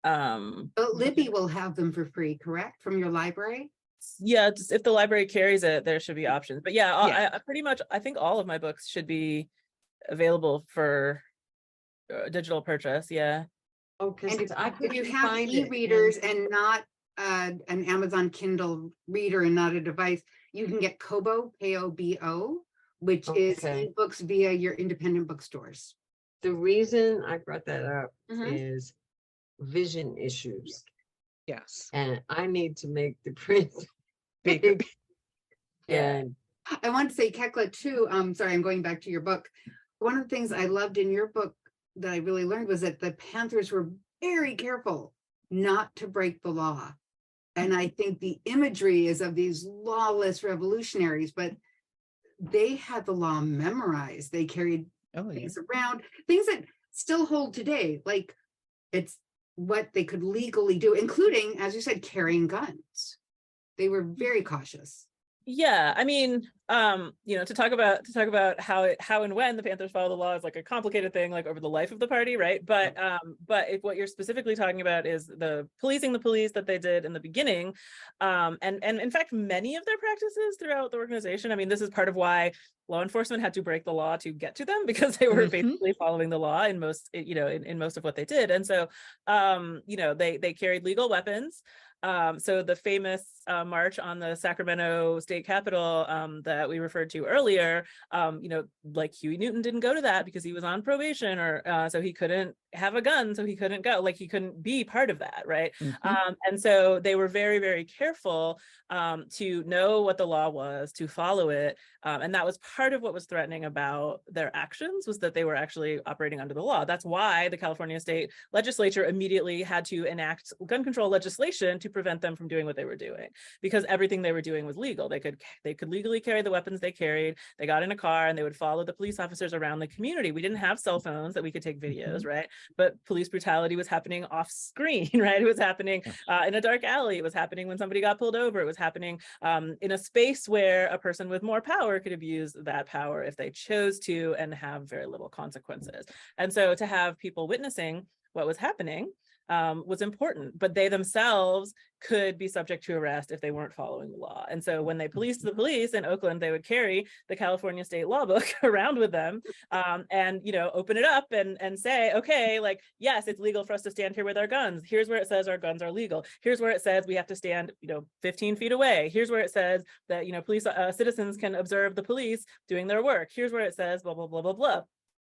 But Libby will have them for free, correct? From your library? Yeah, if the library carries it, there should be options. But yeah, I pretty much, I think all of my books should be available for digital purchase. Yeah. Okay. And if you have e-readers and not an Amazon Kindle reader and not a device, you can get Kobo, K-O-B-O, which is ebooks via your independent bookstores. The reason I brought that up is vision issues. Yes. And I need to make the print big. And I want to say, Kekla, too, sorry, I'm going back to your book. One of the things I loved in your book that I really learned was that the Panthers were very careful not to break the law. And I think the imagery is of these lawless revolutionaries, but they had the law memorized. They carried things around, things that still hold today. Like, it's what they could legally do, including, as you said, carrying guns. They were very cautious. Yeah, I mean, to talk about how and when the Panthers follow the law is like a complicated thing, like over the life of the party, right? But if what you're specifically talking about is the policing the police that they did in the beginning, and in fact, many of their practices throughout the organization. I mean, this is part of why law enforcement had to break the law to get to them, because they were basically following the law in most, in most of what they did. And so, they carried legal weapons. So the famous march on the Sacramento State Capitol that we referred to earlier, like Huey Newton didn't go to that because he was on probation, or so he couldn't have a gun, so he couldn't go, like he couldn't be part of that, right? And so they were very, very careful to know what the law was, to follow it, and that was part of what was threatening about their actions, was that they were actually operating under the law. That's why the California state legislature immediately had to enact gun control legislation to prevent them from doing what they were doing, because everything they were doing was legal. They could legally carry the weapons they carried. They got in a car and they would follow the police officers around the community. We didn't have cell phones that we could take videos, right? But police brutality was happening off screen, right? It was happening in a dark alley. It was happening when somebody got pulled over. It was happening in a space where a person with more power could abuse that power if they chose to, and have very little consequences. And so to have people witnessing what was happening was important, but they themselves could be subject to arrest if they weren't following the law. And so when they policed the police in Oakland, they would carry the California state law book around with them, and open it up and say, okay, like, yes, it's legal for us to stand here with our guns. Here's where it says our guns are legal. Here's where it says we have to stand 15 feet away. Here's where it says that police citizens can observe the police doing their work. Here's where it says blah blah blah blah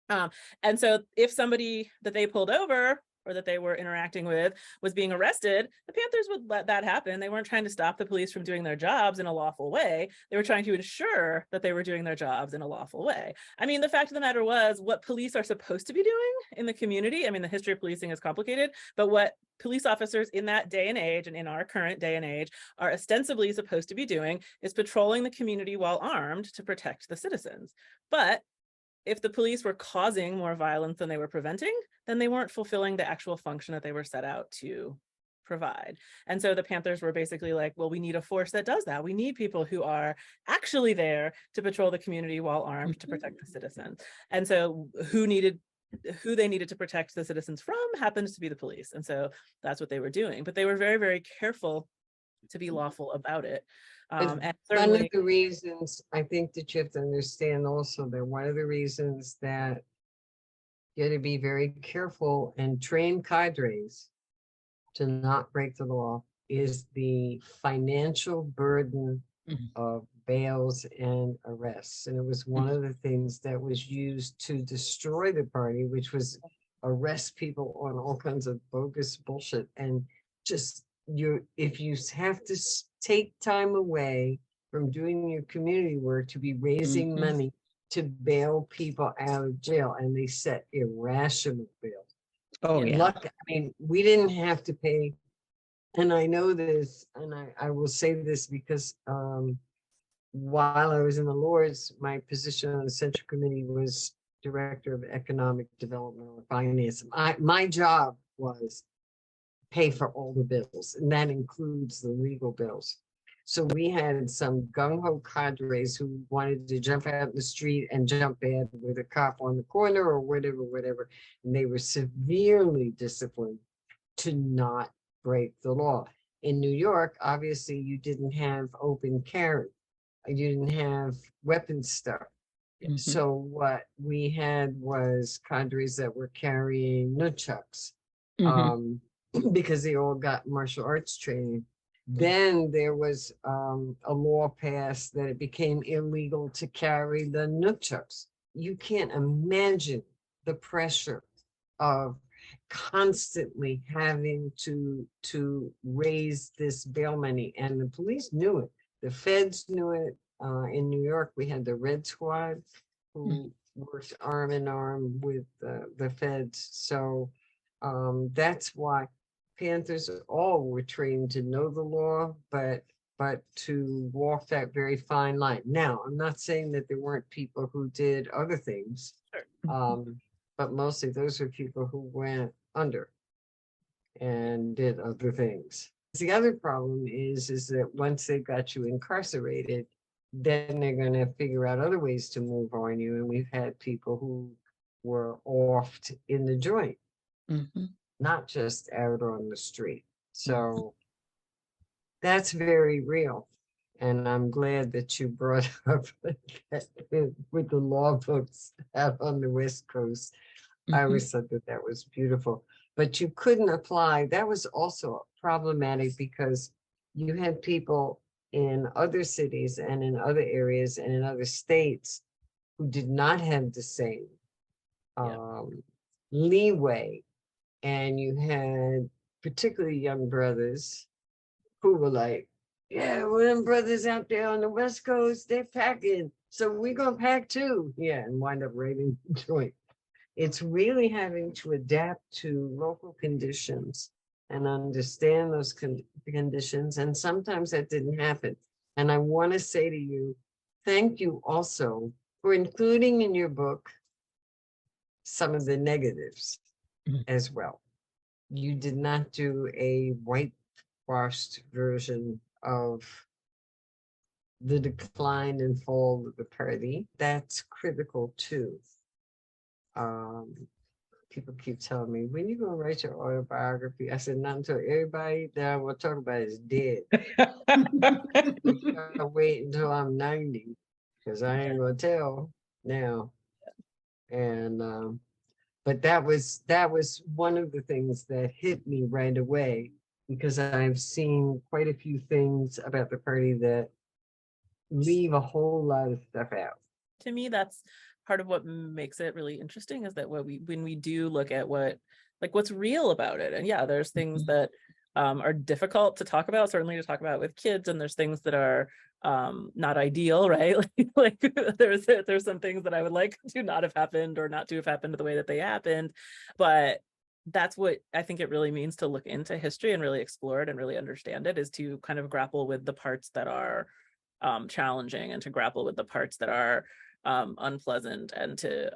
blah. And so if somebody that they pulled over or that they were interacting with was being arrested, the Panthers would let that happen. They weren't trying to stop the police from doing their jobs in a lawful way. They were trying to ensure that they were doing their jobs in a lawful way. I mean, the fact of the matter was, what police are supposed to be doing in the community, I mean, the history of policing is complicated, but what police officers in that day and age, and in our current day and age, are ostensibly supposed to be doing is patrolling the community while armed to protect the citizens. But if the police were causing more violence than they were preventing, then they weren't fulfilling the actual function that they were set out to provide. And so the Panthers were basically like, well, we need a force that does that. We need people who are actually there to patrol the community while armed to protect the citizens. And so who they needed to protect the citizens from happens to be the police. And so that's what they were doing. But they were very, very careful to be lawful about it. And one of the reasons I think that you have to understand also that one of the reasons that you have to be very careful and train cadres to not break the law is the financial burden of bails and arrests. And it was one of the things that was used to destroy the party, which was arrest people on all kinds of bogus bullshit. And just if you have to take time away from doing your community work to be raising money to bail people out of jail, and they set irrational bail. Oh, yeah. Luck, I mean, we didn't have to pay, and I know this, and I will say this because while I was in the Lords, my position on the Central Committee was Director of Economic Development or Finance. My job was pay for all the bills, and that includes the legal bills. So we had some gung-ho cadres who wanted to jump out in the street and jump bad with a cop on the corner or whatever. And they were severely disciplined to not break the law. In New York, obviously, you didn't have open carry. You didn't have weapons stuff. So what we had was cadres that were carrying nunchucks. Because they all got martial arts training. Then there was a law passed that it became illegal to carry the nunchucks. You can't imagine the pressure of constantly having to raise this bail money. And the police knew it. The feds knew it. In New York, we had the Red Squad who worked arm in arm with the feds. So that's why Panthers all were trained to know the law, but to walk that very fine line. Now, I'm not saying that there weren't people who did other things, but mostly those are people who went under and did other things. The other problem is that once they got you incarcerated, then they're going to figure out other ways to move on you. And we've had people who were offed in the joint. Not just out on the street. So that's very real. And I'm glad that you brought up that with the law books out on the West Coast. I always thought that was beautiful. but you couldn't apply. That was also problematic because you had people in other cities and in other areas and in other states who did not have the same leeway. And you had particularly young brothers who were like, yeah, well, them brothers out there on the West Coast, they're packing. So we're going to pack too. Yeah, and wind up raiding the joint. It's really having to adapt to local conditions and understand those conditions. And sometimes that didn't happen. And I want to say to you, thank you also for including in your book some of the negatives as well. You did not do a whitewashed version of the decline and fall of the party. That's critical too. People keep telling me, when you gonna write your autobiography? I said, not until everybody that I want to talk about is dead. I'll wait until I'm 90, because I ain't gonna tell now. And but that was one of the things that hit me right away, because I've seen quite a few things about the party that leave a whole lot of stuff out. To me, that's part of what makes it really interesting, is that when we do look at what's real about it. And yeah, there's things that are difficult to talk about, certainly to talk about with kids, and there's things that are not ideal, right? like there's some things that I would like to not have happened, or not to have happened the way that they happened. But that's what I think it really means to look into history and really explore it and really understand it, is to kind of grapple with the parts that are challenging, and to grapple with the parts that are unpleasant, and to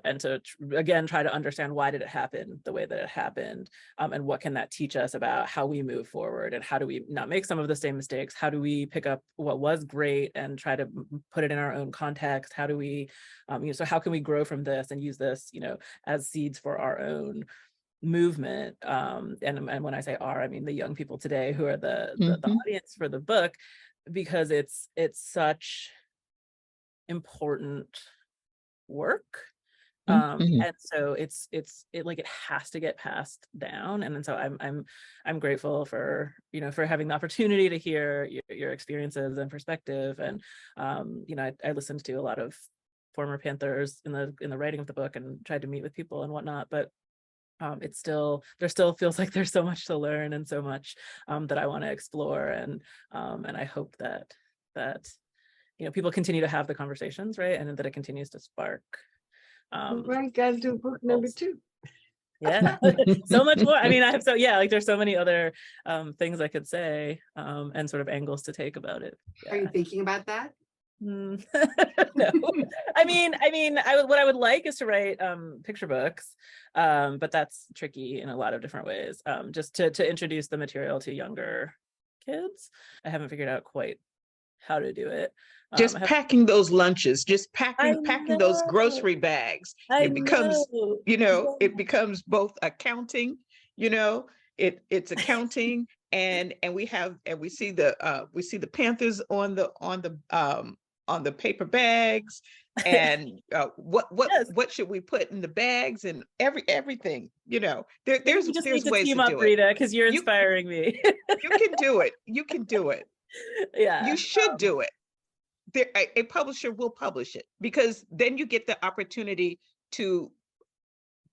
again try to understand, why did it happen the way that it happened, and what can that teach us about how we move forward, and how do we not make some of the same mistakes? How do we pick up what was great and try to put it in our own context? How do we so how can we grow from this and use this as seeds for our own movement? And when I say our, I mean the young people today who are the audience for the book, because it's such important work. And so it has to get passed down. And then so I'm grateful for for having the opportunity to hear your experiences and perspective. And I listened to a lot of former Panthers in the writing of the book, and tried to meet with people and whatnot, but there still feels like there's so much to learn, and so much that I want to explore, and I hope that people continue to have the conversations, right, and that it continues to spark. Right, gotta do book number 2. Yeah, so much more. I mean, there's so many other things I could say, and sort of angles to take about it. Yeah. Are you thinking about that? No. I mean, what I would like is to write picture books, but that's tricky in a lot of different ways. Just to introduce the material to younger kids. I haven't figured out quite how to do it. Just packing those lunches, just packing those grocery bags. It becomes, it becomes both accounting, it's accounting, and we see the Panthers on the paper bags, and what should we put in the bags, and everything, there's you just there's need to ways team to up, do Rita, because you're inspiring me. You can do it. Yeah, you should do it. A publisher will publish it, because then you get the opportunity to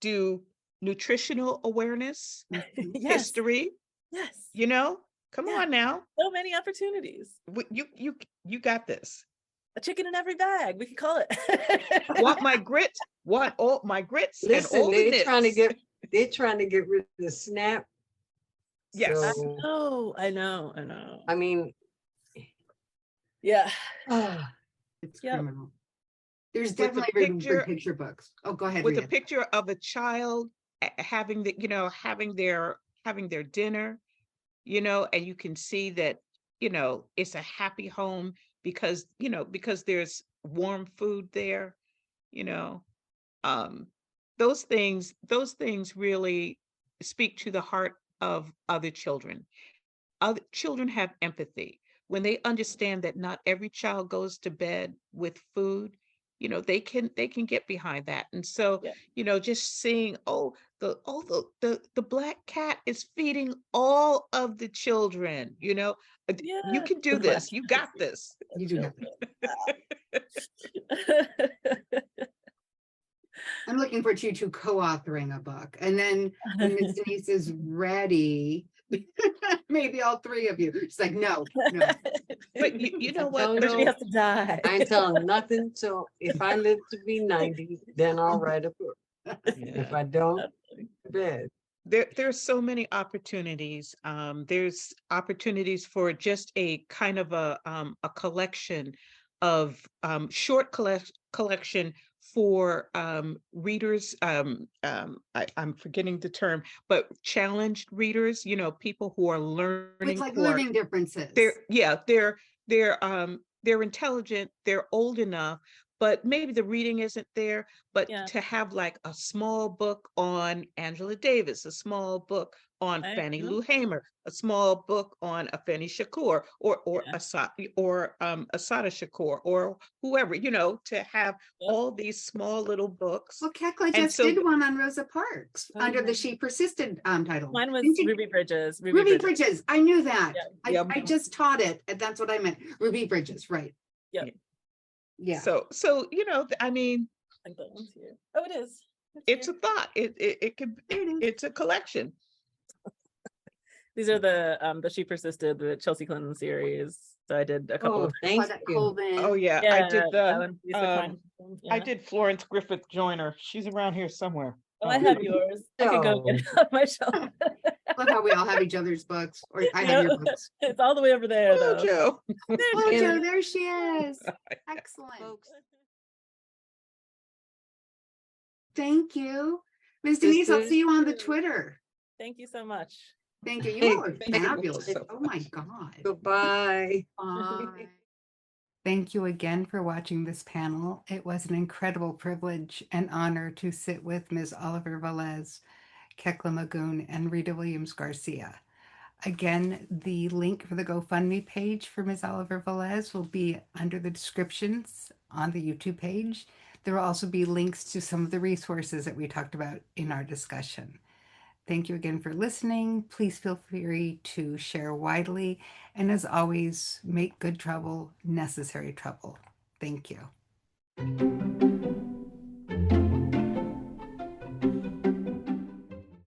do nutritional awareness, history. Yes. Come on now. So many opportunities. You got this. A chicken in every bag, we could call it. Want my grits? Want all my grits? Listen, and all they're the trying to get rid of the SNAP. Yes. So, I know. I mean, yeah. It's criminal. There's definitely picture books. Oh, go ahead. With Rita. a picture of a child having their dinner, and you can see that, it's a happy home because there's warm food there, those things really speak to the heart of other children. Other children have empathy. When they understand that not every child goes to bed with food, they can get behind that. And so, just seeing, the black cat is feeding all of the children, you know. You Yeah, can do the black this. You got this. You do have I'm looking forward to you two co-authoring a book. And then when Miss Denise is ready, maybe all three of you. She's like, no. But you know I what told Or she though? has to die. I ain't telling nothing till if I live to be 90, then I'll write a book. If I don't, bed. There's so many opportunities. There's opportunities for just a kind of a collection of short collection for readers. I'm forgetting the term, but challenged readers. You know, people who are learning, With like who are learning differences. they're intelligent. They're old enough, but maybe the reading isn't there. But Yeah. to have like a small book on Angela Davis, a small book on Right. Fannie Mhm. Lou Hamer, a small book on Afeni Shakur, or Yeah. Asada Shakur, or whoever, you know, to have Yep. all these small little books. Well, Kekla And just so did one on Rosa Parks under the Mhm. She Persisted title. Mine was Didn't you- Ruby Bridges. Ruby Bridges. I knew that. Yeah. Yep. I just taught it, and that's what I meant. Ruby Bridges, right? Yep. Yeah. So you know, I mean, I think that one's here. Oh, it is. it's here. a thought. It can, There it is. it's a collection. These are the She Persisted, the Chelsea Clinton series. So I did a couple Oh, of thank Claudette you. Colvin. Oh yeah, yeah, I did that one, Lisa the Klein, I yeah. did Florence Griffith Joyner. She's around here somewhere. Oh, I have yours. I could go get it off my shelf. Love how we all have each other's books, or I have No, your books. it's all the way over there, Hello, though. Joe. Oh, And- Joe, there she is. Excellent. Folks, Thank you. Ms. Denise, I'll Sisters. see you on the Twitter. Thank you so much. Thank you. You Hey, all are thank you fabulous. so Oh my much. God. goodbye. Bye. Thank you again for watching this panel. It was an incredible privilege and honor to sit with Ms. Oliver-Velez, Kekla Magoon, and Rita Williams-Garcia. Again, the link for the GoFundMe page for Ms. Oliver-Velez will be under the descriptions on the YouTube page. There will also be links to some of the resources that we talked about in our discussion. Thank you again for listening. Please feel free to share widely. And as always, make good trouble necessary trouble. Thank you.